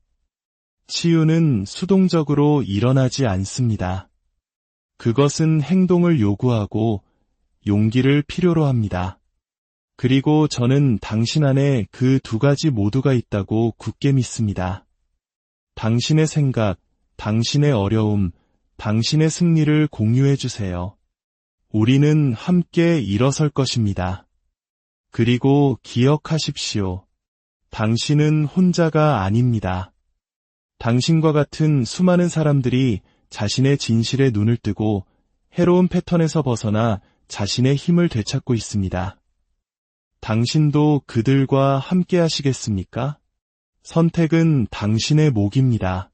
치유는 수동적으로 일어나지 않습니다. 그것은 행동을 요구하고 용기를 필요로 합니다. 그리고 저는 당신 안에 그 두 가지 모두가 있다고 굳게 믿습니다. 당신의 생각, 당신의 어려움, 당신의 승리를 공유해 주세요. 우리는 함께 일어설 것입니다. 그리고 기억하십시오. 당신은 혼자가 아닙니다. 당신과 같은 수많은 사람들이 자신의 진실에 눈을 뜨고 해로운 패턴에서 벗어나 자신의 힘을 되찾고 있습니다. 당신도 그들과 함께 하시겠습니까? 선택은 당신의 몫입니다.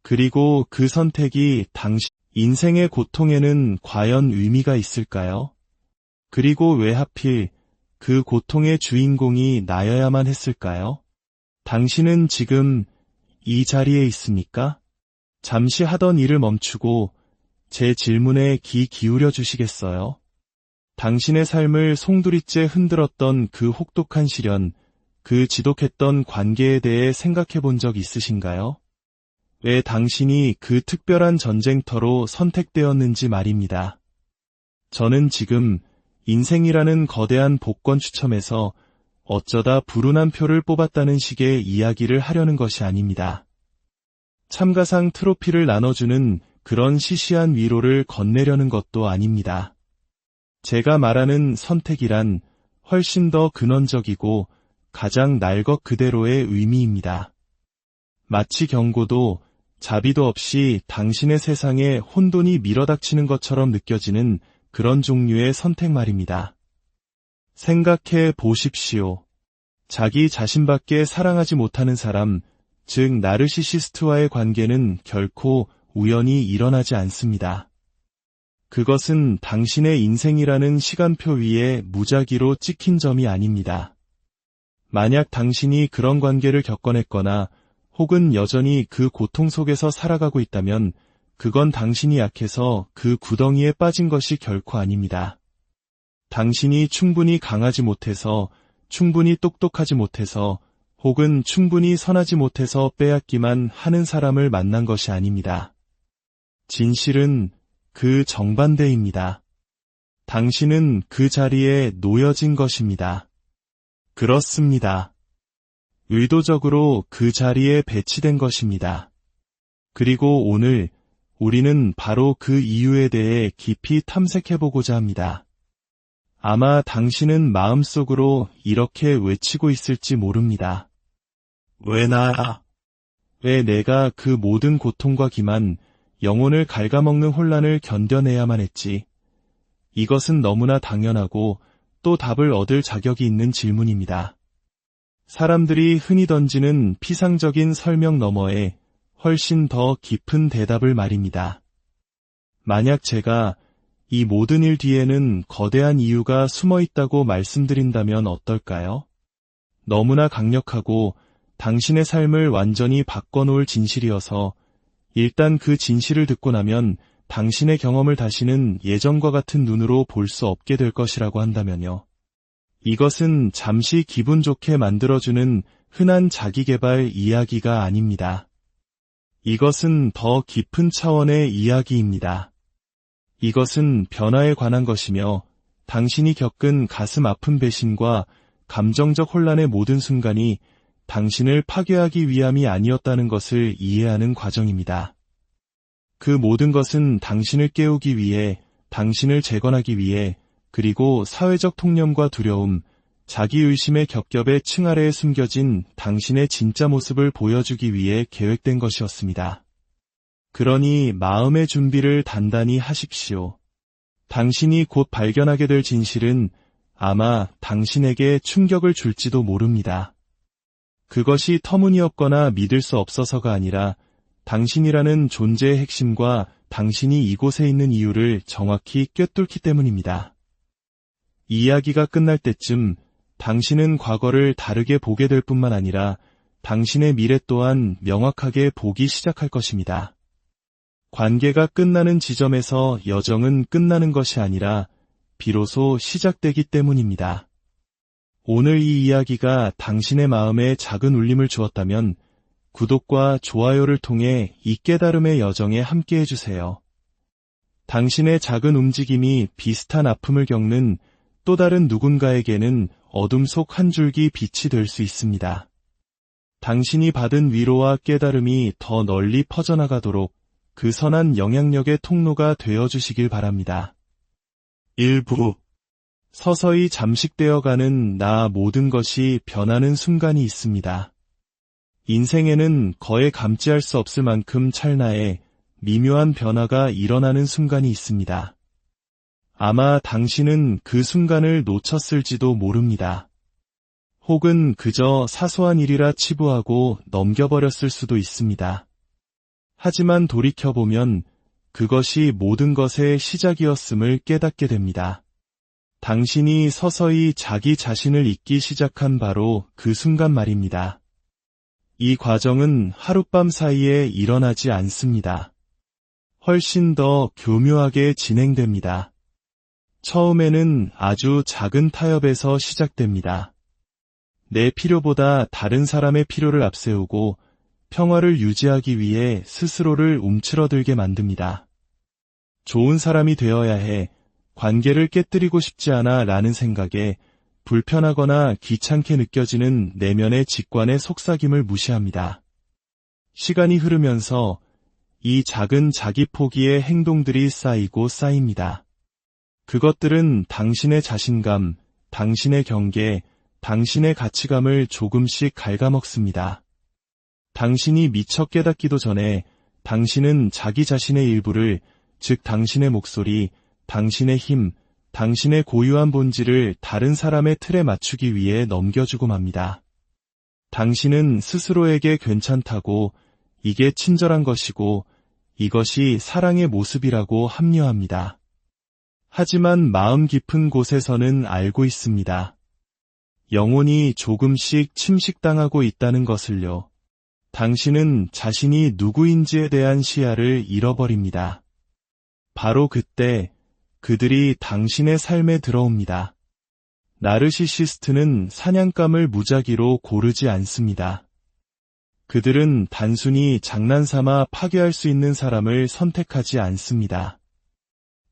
그리고 그 선택이 당신 인생의 고통에는 과연 의미가 있을까요? 그리고 왜 하필 그 고통의 주인공이 나여야만 했을까요? 당신은 지금 이 자리에 있습니까? 잠시 하던 일을 멈추고 제 질문에 귀 기울여 주시겠어요? 당신의 삶을 송두리째 흔들었던 그 혹독한 시련, 그 지독했던 관계에 대해 생각해 본 적 있으신가요? 왜 당신이 그 특별한 전쟁터로 선택되었는지 말입니다. 저는 지금 인생이라는 거대한 복권 추첨에서 어쩌다 불운한 표를 뽑았다는 식의 이야기를 하려는 것이 아닙니다. 참가상 트로피를 나눠주는 그런 시시한 위로를 건네려는 것도 아닙니다. 제가 말하는 선택이란 훨씬 더 근원적이고 가장 날 것 그대로의 의미입니다. 마치 경고도 자비도 없이 당신의 세상에 혼돈이 밀어닥치는 것처럼 느껴지는 그런 종류의 선택 말입니다. 생각해 보십시오. 자기 자신밖에 사랑하지 못하는 사람, 즉 나르시시스트와의 관계는 결코 우연히 일어나지 않습니다. 그것은 당신의 인생이라는 시간표 위에 무작위로 찍힌 점이 아닙니다. 만약 당신이 그런 관계를 겪어냈거나 혹은 여전히 그 고통 속에서 살아가고 있다면 그건 당신이 약해서 그 구덩이에 빠진 것이 결코 아닙니다. 당신이 충분히 강하지 못해서, 충분히 똑똑하지 못해서, 혹은 충분히 선하지 못해서 빼앗기만 하는 사람을 만난 것이 아닙니다. 진실은 그 정반대입니다. 당신은 그 자리에 놓여진 것입니다. 그렇습니다. 의도적으로 그 자리에 배치된 것입니다. 그리고 오늘 우리는 바로 그 이유에 대해 깊이 탐색해보고자 합니다. 아마 당신은 마음속으로 이렇게 외치고 있을지 모릅니다. 왜 나야? 왜 내가 그 모든 고통과 기만, 영혼을 갉아먹는 혼란을 견뎌내야만 했지? 이것은 너무나 당연하고 또 답을 얻을 자격이 있는 질문입니다. 사람들이 흔히 던지는 피상적인 설명 너머에 훨씬 더 깊은 대답을 말입니다. 만약 제가 이 모든 일 뒤에는 거대한 이유가 숨어 있다고 말씀드린다면 어떨까요? 너무나 강력하고 당신의 삶을 완전히 바꿔놓을 진실이어서 일단 그 진실을 듣고 나면 당신의 경험을 다시는 예전과 같은 눈으로 볼 수 없게 될 것이라고 한다면요. 이것은 잠시 기분 좋게 만들어주는 흔한 자기계발 이야기가 아닙니다. 이것은 더 깊은 차원의 이야기입니다. 이것은 변화에 관한 것이며 당신이 겪은 가슴 아픈 배신과 감정적 혼란의 모든 순간이 당신을 파괴하기 위함이 아니었다는 것을 이해하는 과정입니다. 그 모든 것은 당신을 깨우기 위해, 당신을 재건하기 위해, 그리고 사회적 통념과 두려움, 자기의심의 겹겹의 층 아래에 숨겨진 당신의 진짜 모습을 보여주기 위해 계획된 것이었습니다. 그러니 마음의 준비를 단단히 하십시오. 당신이 곧 발견하게 될 진실은 아마 당신에게 충격을 줄지도 모릅니다. 그것이 터무니없거나 믿을 수 없어서가 아니라 당신이라는 존재의 핵심과 당신이 이곳에 있는 이유를 정확히 꿰뚫기 때문입니다. 이야기가 끝날 때쯤 당신은 과거를 다르게 보게 될 뿐만 아니라 당신의 미래 또한 명확하게 보기 시작할 것입니다. 관계가 끝나는 지점에서 여정은 끝나는 것이 아니라 비로소 시작되기 때문입니다. 오늘 이 이야기가 당신의 마음에 작은 울림을 주었다면 구독과 좋아요를 통해 이 깨달음의 여정에 함께 해주세요. 당신의 작은 움직임이 비슷한 아픔을 겪는 또 다른 누군가에게는 어둠 속 한 줄기 빛이 될 수 있습니다. 당신이 받은 위로와 깨달음이 더 널리 퍼져나가도록 그 선한 영향력의 통로가 되어주시길 바랍니다. 일부 서서히 잠식되어가는 나 모든 것이 변하는 순간이 있습니다. 인생에는 거의 감지할 수 없을 만큼 찰나에 미묘한 변화가 일어나는 순간이 있습니다. 아마 당신은 그 순간을 놓쳤을지도 모릅니다. 혹은 그저 사소한 일이라 치부하고 넘겨버렸을 수도 있습니다. 하지만 돌이켜보면 그것이 모든 것의 시작이었음을 깨닫게 됩니다. 당신이 서서히 자기 자신을 잊기 시작한 바로 그 순간 말입니다. 이 과정은 하룻밤 사이에 일어나지 않습니다. 훨씬 더 교묘하게 진행됩니다. 처음에는 아주 작은 타협에서 시작됩니다. 내 필요보다 다른 사람의 필요를 앞세우고 평화를 유지하기 위해 스스로를 움츠러들게 만듭니다. 좋은 사람이 되어야 해, 관계를 깨뜨리고 싶지 않아 라는 생각에 불편하거나 귀찮게 느껴지는 내면의 직관의 속삭임을 무시합니다. 시간이 흐르면서 이 작은 자기 포기의 행동들이 쌓이고 쌓입니다. 그것들은 당신의 자신감, 당신의 경계, 당신의 가치감을 조금씩 갉아먹습니다. 당신이 미처 깨닫기도 전에 당신은 자기 자신의 일부를, 즉 당신의 목소리, 당신의 힘, 당신의 고유한 본질을 다른 사람의 틀에 맞추기 위해 넘겨주고 맙니다. 당신은 스스로에게 괜찮다고, 이게 친절한 것이고 이것이 사랑의 모습이라고 합리화합니다. 하지만 마음 깊은 곳에서는 알고 있습니다. 영혼이 조금씩 침식당하고 있다는 것을요. 당신은 자신이 누구인지에 대한 시야를 잃어버립니다. 바로 그때 그들이 당신의 삶에 들어옵니다. 나르시시스트는 사냥감을 무작위로 고르지 않습니다. 그들은 단순히 장난삼아 파괴할 수 있는 사람을 선택하지 않습니다.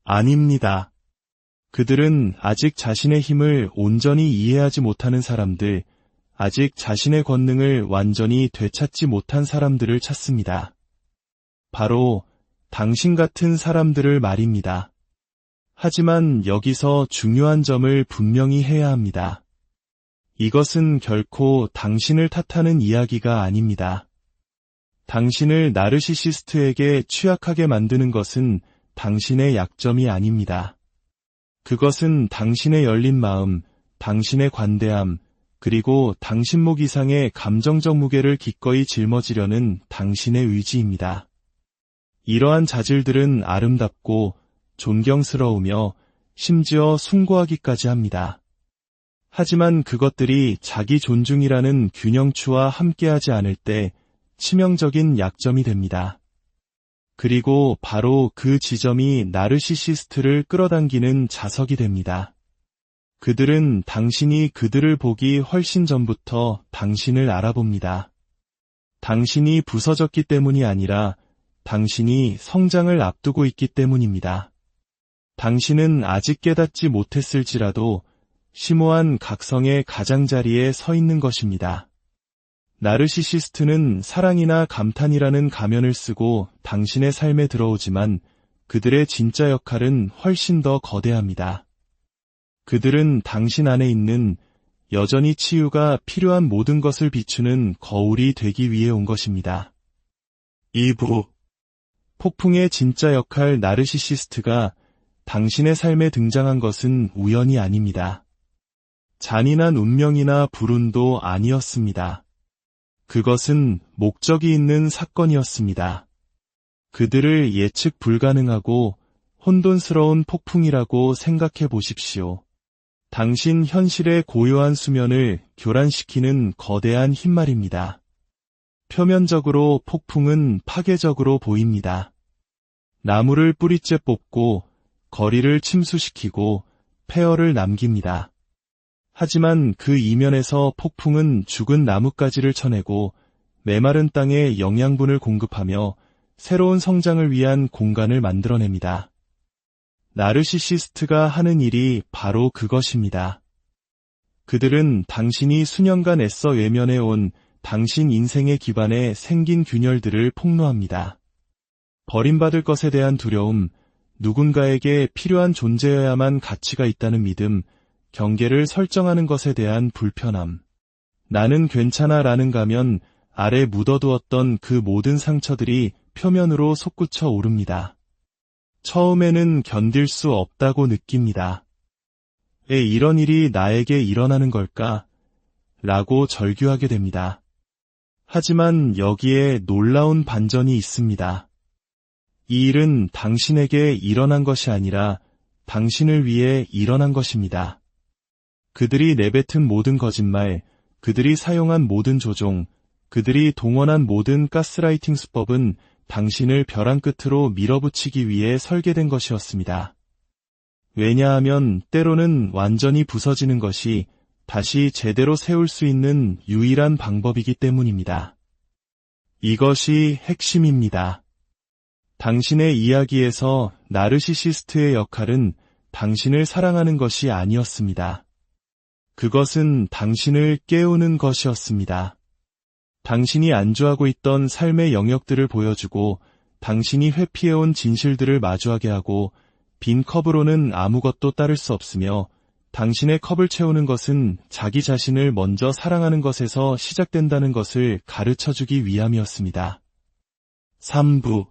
아닙니다. 그들은 아직 자신의 힘을 온전히 이해하지 못하는 사람들, 아직 자신의 권능을 완전히 되찾지 못한 사람들을 찾습니다. 바로 당신 같은 사람들을 말입니다. 하지만 여기서 중요한 점을 분명히 해야 합니다. 이것은 결코 당신을 탓하는 이야기가 아닙니다. 당신을 나르시시스트에게 취약하게 만드는 것은 당신의 약점이 아닙니다. 그것은 당신의 열린 마음, 당신의 관대함, 그리고 당신 목 이상의 감정적 무게를 기꺼이 짊어지려는 당신의 의지입니다. 이러한 자질들은 아름답고 존경스러우며 심지어 숭고하기까지 합니다. 하지만 그것들이 자기 존중이라는 균형추와 함께하지 않을 때 치명적인 약점이 됩니다. 그리고 바로 그 지점이 나르시시스트를 끌어당기는 자석이 됩니다. 그들은 당신이 그들을 보기 훨씬 전부터 당신을 알아봅니다. 당신이 부서졌기 때문이 아니라 당신이 성장을 앞두고 있기 때문입니다. 당신은 아직 깨닫지 못했을지라도 심오한 각성의 가장자리에 서 있는 것입니다. 나르시시스트는 사랑이나 감탄이라는 가면을 쓰고 당신의 삶에 들어오지만 그들의 진짜 역할은 훨씬 더 거대합니다. 그들은 당신 안에 있는 여전히 치유가 필요한 모든 것을 비추는 거울이 되기 위해 온 것입니다. 2부 폭풍의 진짜 역할 나르시시스트가 당신의 삶에 등장한 것은 우연이 아닙니다. 잔인한 운명이나 불운도 아니었습니다. 그것은 목적이 있는 사건이었습니다. 그들을 예측 불가능하고 혼돈스러운 폭풍이라고 생각해 보십시오. 당신 현실의 고요한 수면을 교란시키는 거대한 흰말입니다. 표면적으로 폭풍은 파괴적으로 보입니다. 나무를 뿌리째 뽑고 거리를 침수시키고 폐허를 남깁니다. 하지만 그 이면에서 폭풍은 죽은 나뭇가지를 쳐내고 메마른 땅에 영양분을 공급하며 새로운 성장을 위한 공간을 만들어냅니다. 나르시시스트가 하는 일이 바로 그것입니다. 그들은 당신이 수년간 애써 외면해온 당신 인생의 기반에 생긴 균열들을 폭로합니다. 버림받을 것에 대한 두려움, 누군가에게 필요한 존재여야만 가치가 있다는 믿음, 경계를 설정하는 것에 대한 불편함. 나는 괜찮아 라는 가면 아래 묻어두었던 그 모든 상처들이 표면으로 솟구쳐 오릅니다. 처음에는 견딜 수 없다고 느낍니다. 왜 이런 일이 나에게 일어나는 걸까? 라고 절규하게 됩니다. 하지만 여기에 놀라운 반전이 있습니다. 이 일은 당신에게 일어난 것이 아니라 당신을 위해 일어난 것입니다. 그들이 내뱉은 모든 거짓말, 그들이 사용한 모든 조종, 그들이 동원한 모든 가스라이팅 수법은 당신을 벼랑 끝으로 밀어붙이기 위해 설계된 것이었습니다. 왜냐하면 때로는 완전히 부서지는 것이 다시 제대로 세울 수 있는 유일한 방법이기 때문입니다. 이것이 핵심입니다. 당신의 이야기에서 나르시시스트의 역할은 당신을 사랑하는 것이 아니었습니다. 그것은 당신을 깨우는 것이었습니다. 당신이 안주하고 있던 삶의 영역들을 보여주고 당신이 회피해온 진실들을 마주하게 하고 빈 컵으로는 아무것도 따를 수 없으며 당신의 컵을 채우는 것은 자기 자신을 먼저 사랑하는 것에서 시작된다는 것을 가르쳐주기 위함이었습니다. 3부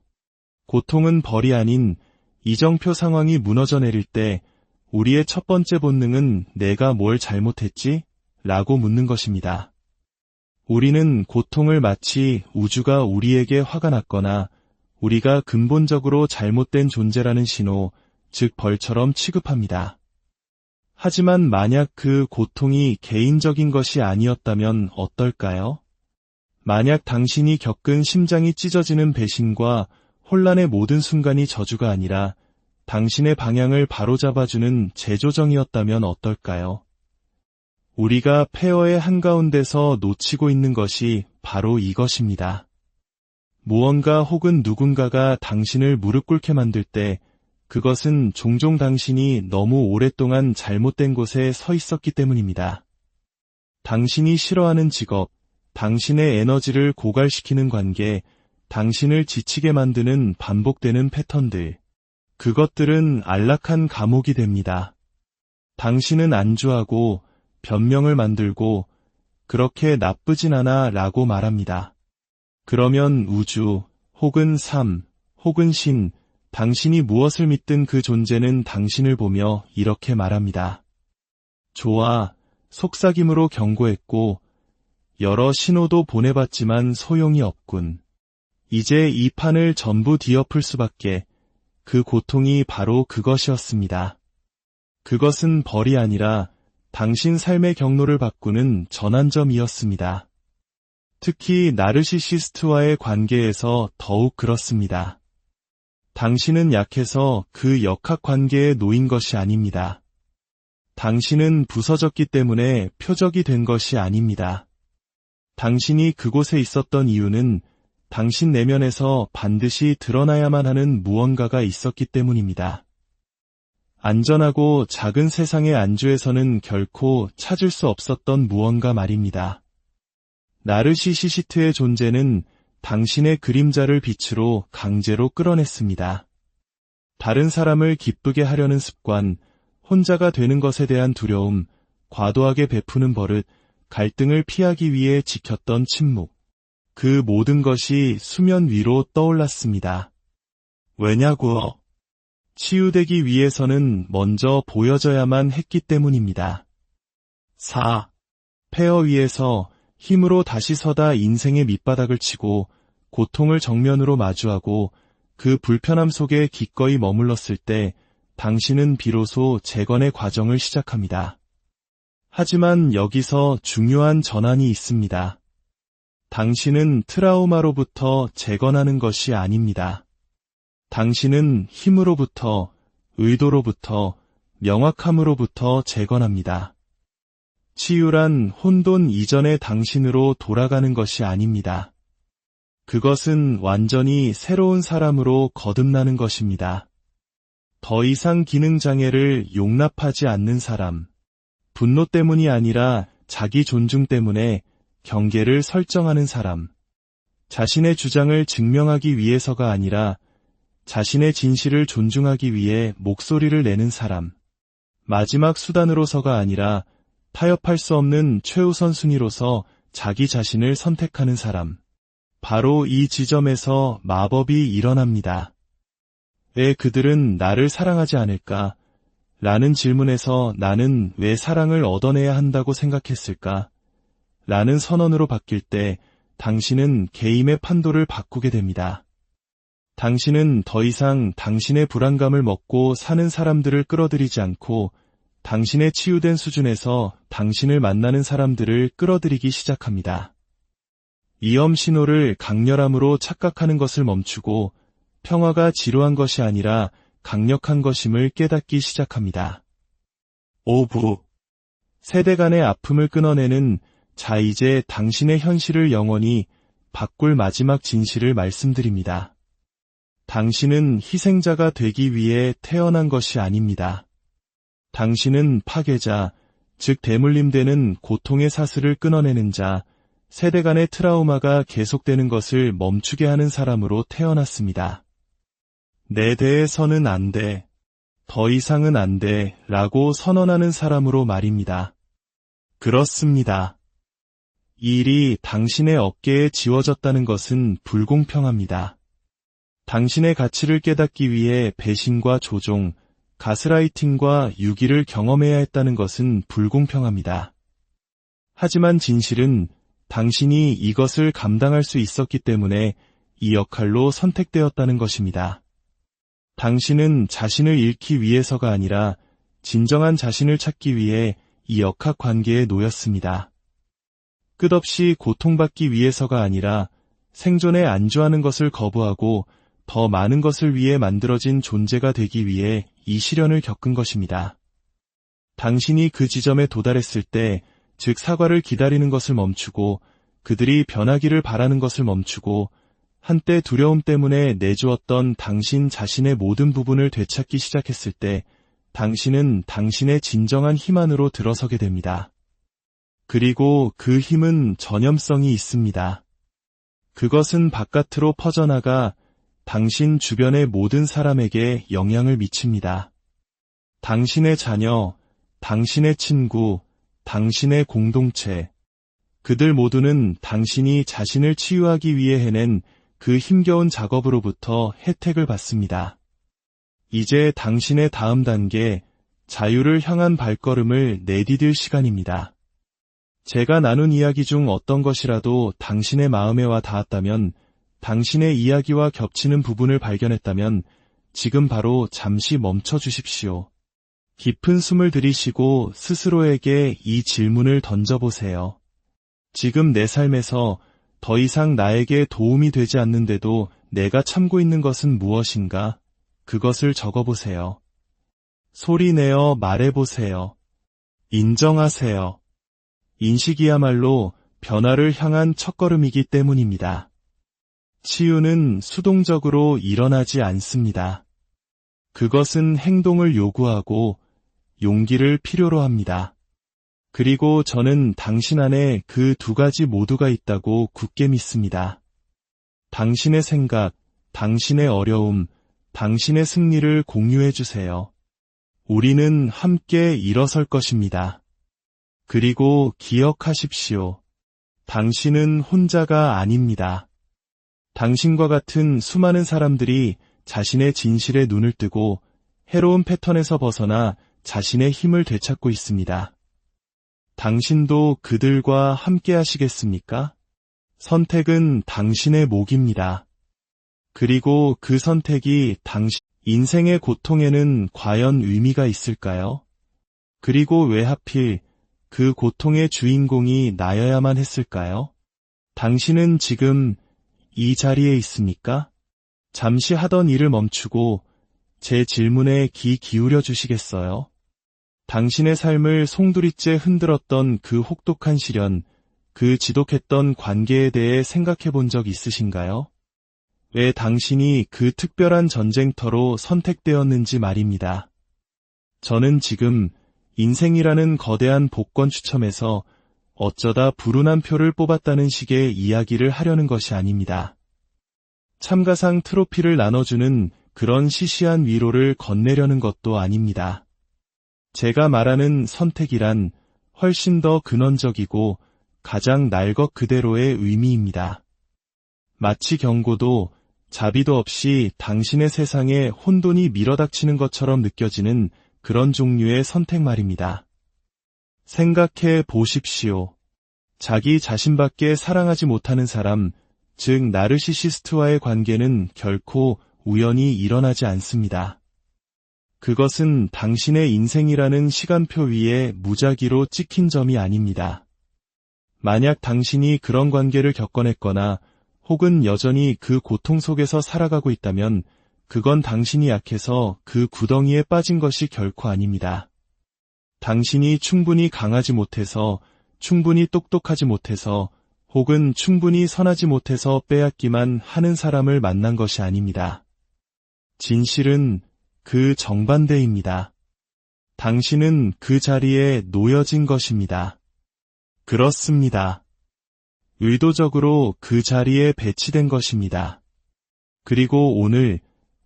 고통은 벌이 아닌 이정표 상황이 무너져 내릴 때 우리의 첫 번째 본능은 내가 뭘 잘못했지? 라고 묻는 것입니다. 우리는 고통을 마치 우주가 우리에게 화가 났거나 우리가 근본적으로 잘못된 존재라는 신호, 즉 벌처럼 취급합니다. 하지만 만약 그 고통이 개인적인 것이 아니었다면 어떨까요? 만약 당신이 겪은 심장이 찢어지는 배신과 혼란의 모든 순간이 저주가 아니라 당신의 방향을 바로잡아주는 재조정이었다면 어떨까요? 우리가 폐허의 한가운데서 놓치고 있는 것이 바로 이것입니다. 무언가 혹은 누군가가 당신을 무릎 꿇게 만들 때 그것은 종종 당신이 너무 오랫동안 잘못된 곳에 서 있었기 때문입니다. 당신이 싫어하는 직업, 당신의 에너지를 고갈시키는 관계, 당신을 지치게 만드는 반복되는 패턴들, 그것들은 안락한 감옥이 됩니다. 당신은 안주하고 변명을 만들고 그렇게 나쁘진 않아 라고 말합니다. 그러면 우주, 혹은 삶, 혹은 신, 당신이 무엇을 믿든 그 존재는 당신을 보며 이렇게 말합니다. 좋아, 속삭임으로 경고했고 여러 신호도 보내봤지만 소용이 없군. 이제 이 판을 전부 뒤엎을 수밖에. 그 고통이 바로 그것이었습니다. 그것은 벌이 아니라 당신 삶의 경로를 바꾸는 전환점이었습니다. 특히 나르시시스트와의 관계에서 더욱 그렇습니다. 당신은 약해서 그 역학 관계에 놓인 것이 아닙니다. 당신은 부서졌기 때문에 표적이 된 것이 아닙니다. 당신이 그곳에 있었던 이유는 당신 내면에서 반드시 드러나야만 하는 무언가가 있었기 때문입니다. 안전하고 작은 세상의 안주에서는 결코 찾을 수 없었던 무언가 말입니다. 나르시시스트의 존재는 당신의 그림자를 빛으로 강제로 끌어냈습니다. 다른 사람을 기쁘게 하려는 습관, 혼자가 되는 것에 대한 두려움, 과도하게 베푸는 버릇, 갈등을 피하기 위해 지켰던 침묵. 그 모든 것이 수면 위로 떠올랐습니다. 왜냐고? 치유되기 위해서는 먼저 보여져야만 했기 때문입니다. 4. 폐허 위에서 힘으로 다시 서다 인생의 밑바닥을 치고 고통을 정면으로 마주하고 그 불편함 속에 기꺼이 머물렀을 때 당신은 비로소 재건의 과정을 시작합니다. 하지만 여기서 중요한 전환이 있습니다. 당신은 트라우마로부터 재건하는 것이 아닙니다. 당신은 힘으로부터, 의도로부터, 명확함으로부터 재건합니다. 치유란 혼돈 이전의 당신으로 돌아가는 것이 아닙니다. 그것은 완전히 새로운 사람으로 거듭나는 것입니다. 더 이상 기능장애를 용납하지 않는 사람, 분노 때문이 아니라 자기 존중 때문에 경계를 설정하는 사람, 자신의 주장을 증명하기 위해서가 아니라 자신의 진실을 존중하기 위해 목소리를 내는 사람, 마지막 수단으로서가 아니라 타협할 수 없는 최우선 순위로서 자기 자신을 선택하는 사람. 바로 이 지점에서 마법이 일어납니다. 왜 그들은 나를 사랑하지 않을까? 라는 질문에서 나는 왜 사랑을 얻어내야 한다고 생각했을까? 라는 선언으로 바뀔 때 당신은 개임의 판도를 바꾸게 됩니다. 당신은 더 이상 당신의 불안감을 먹고 사는 사람들을 끌어들이지 않고 당신의 치유된 수준에서 당신을 만나는 사람들을 끌어들이기 시작합니다. 위험 신호를 강렬함으로 착각하는 것을 멈추고 평화가 지루한 것이 아니라 강력한 것임을 깨닫기 시작합니다. 5부 세대 간의 아픔을 끊어내는 자 이제 당신의 현실을 영원히 바꿀 마지막 진실을 말씀드립니다. 당신은 희생자가 되기 위해 태어난 것이 아닙니다. 당신은 파괴자, 즉 대물림되는 고통의 사슬을 끊어내는 자, 세대 간의 트라우마가 계속되는 것을 멈추게 하는 사람으로 태어났습니다. 내 대해서는 안 돼, 더 이상은 안 돼 라고 선언하는 사람으로 말입니다. 그렇습니다. 이 일이 당신의 어깨에 지워졌다는 것은 불공평합니다. 당신의 가치를 깨닫기 위해 배신과 조종, 가스라이팅과 유기를 경험해야 했다는 것은 불공평합니다. 하지만 진실은 당신이 이것을 감당할 수 있었기 때문에 이 역할로 선택되었다는 것입니다. 당신은 자신을 잃기 위해서가 아니라 진정한 자신을 찾기 위해 이 역학 관계에 놓였습니다. 끝없이 고통받기 위해서가 아니라 생존에 안주하는 것을 거부하고 더 많은 것을 위해 만들어진 존재가 되기 위해 이 시련을 겪은 것입니다. 당신이 그 지점에 도달했을 때, 즉 사과를 기다리는 것을 멈추고 그들이 변하기를 바라는 것을 멈추고 한때 두려움 때문에 내주었던 당신 자신의 모든 부분을 되찾기 시작했을 때 당신은 당신의 진정한 힘 안으로 들어서게 됩니다. 그리고 그 힘은 전염성이 있습니다. 그것은 바깥으로 퍼져나가 당신 주변의 모든 사람에게 영향을 미칩니다. 당신의 자녀, 당신의 친구, 당신의 공동체, 그들 모두는 당신이 자신을 치유하기 위해 해낸 그 힘겨운 작업으로부터 혜택을 받습니다. 이제 당신의 다음 단계, 자유를 향한 발걸음을 내디딜 시간입니다. 제가 나눈 이야기 중 어떤 것이라도 당신의 마음에 와 닿았다면, 당신의 이야기와 겹치는 부분을 발견했다면 지금 바로 잠시 멈춰 주십시오. 깊은 숨을 들이쉬고 스스로에게 이 질문을 던져보세요. 지금 내 삶에서 더 이상 나에게 도움이 되지 않는데도 내가 참고 있는 것은 무엇인가? 그것을 적어보세요. 소리내어 말해보세요. 인정하세요. 인식이야말로 변화를 향한 첫걸음이기 때문입니다. 치유는 수동적으로 일어나지 않습니다. 그것은 행동을 요구하고 용기를 필요로 합니다. 그리고 저는 당신 안에 그 두 가지 모두가 있다고 굳게 믿습니다. 당신의 생각, 당신의 어려움, 당신의 승리를 공유해 주세요. 우리는 함께 일어설 것입니다. 그리고 기억하십시오. 당신은 혼자가 아닙니다. 당신과 같은 수많은 사람들이 자신의 진실에 눈을 뜨고 해로운 패턴에서 벗어나 자신의 힘을 되찾고 있습니다. 당신도 그들과 함께 하시겠습니까? 선택은 당신의 몫입니다. 그리고 그 선택이 당신 인생의 고통에는 과연 의미가 있을까요? 그리고 왜 하필 그 고통의 주인공이 나여야만 했을까요? 당신은 지금 이 자리에 있습니까? 잠시 하던 일을 멈추고 제 질문에 귀 기울여 주시겠어요? 당신의 삶을 송두리째 흔들었던 그 혹독한 시련, 그 지독했던 관계에 대해 생각해 본 적 있으신가요? 왜 당신이 그 특별한 전쟁터로 선택되었는지 말입니다. 저는 지금 인생이라는 거대한 복권 추첨에서 어쩌다 불운한 표를 뽑았다는 식의 이야기를 하려는 것이 아닙니다. 참가상 트로피를 나눠주는 그런 시시한 위로를 건네려는 것도 아닙니다. 제가 말하는 선택이란 훨씬 더 근원적이고 가장 날 것 그대로의 의미입니다. 마치 경고도 자비도 없이 당신의 세상에 혼돈이 밀어닥치는 것처럼 느껴지는 그런 종류의 선택 말입니다. 생각해 보십시오. 자기 자신밖에 사랑하지 못하는 사람, 즉 나르시시스트와의 관계는 결코 우연히 일어나지 않습니다. 그것은 당신의 인생이라는 시간표 위에 무작위로 찍힌 점이 아닙니다. 만약 당신이 그런 관계를 겪어냈거나 혹은 여전히 그 고통 속에서 살아가고 있다면 그건 당신이 약해서 그 구덩이에 빠진 것이 결코 아닙니다. 당신이 충분히 강하지 못해서, 충분히 똑똑하지 못해서, 혹은 충분히 선하지 못해서 빼앗기만 하는 사람을 만난 것이 아닙니다. 진실은 그 정반대입니다. 당신은 그 자리에 놓여진 것입니다. 그렇습니다. 의도적으로 그 자리에 배치된 것입니다. 그리고 오늘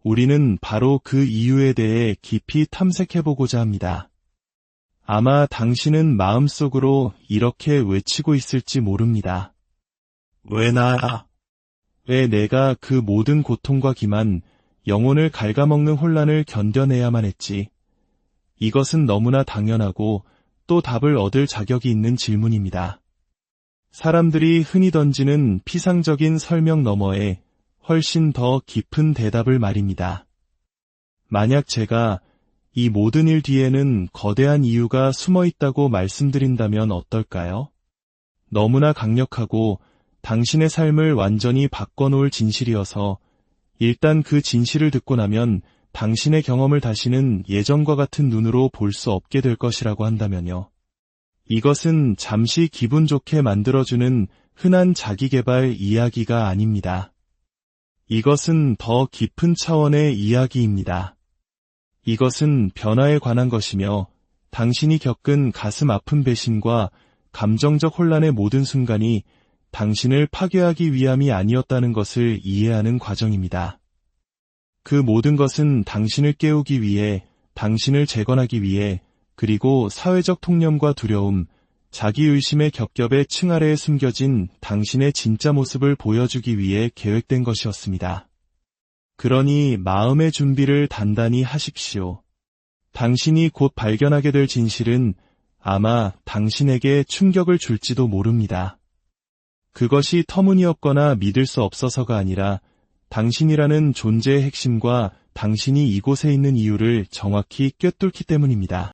우리는 바로 그 이유에 대해 깊이 탐색해보고자 합니다. 아마 당신은 마음속으로 이렇게 외치고 있을지 모릅니다. 왜 나야? 왜 내가 그 모든 고통과 기만, 영혼을 갉아먹는 혼란을 견뎌내야만 했지? 이것은 너무나 당연하고 또 답을 얻을 자격이 있는 질문입니다. 사람들이 흔히 던지는 피상적인 설명 너머에 훨씬 더 깊은 대답을 말입니다. 만약 제가 이 모든 일 뒤에는 거대한 이유가 숨어 있다고 말씀드린다면 어떨까요? 너무나 강력하고 당신의 삶을 완전히 바꿔놓을 진실이어서 일단 그 진실을 듣고 나면 당신의 경험을 다시는 예전과 같은 눈으로 볼 수 없게 될 것이라고 한다면요. 이것은 잠시 기분 좋게 만들어주는 흔한 자기계발 이야기가 아닙니다. 이것은 더 깊은 차원의 이야기입니다. 이것은 변화에 관한 것이며 당신이 겪은 가슴 아픈 배신과 감정적 혼란의 모든 순간이 당신을 파괴하기 위함이 아니었다는 것을 이해하는 과정입니다. 그 모든 것은 당신을 깨우기 위해, 당신을 재건하기 위해, 그리고 사회적 통념과 두려움, 자기의심의 겹겹의 층 아래에 숨겨진 당신의 진짜 모습을 보여주기 위해 계획된 것이었습니다. 그러니 마음의 준비를 단단히 하십시오. 당신이 곧 발견하게 될 진실은 아마 당신에게 충격을 줄지도 모릅니다. 그것이 터무니없거나 믿을 수 없어서가 아니라 당신이라는 존재의 핵심과 당신이 이곳에 있는 이유를 정확히 꿰뚫기 때문입니다.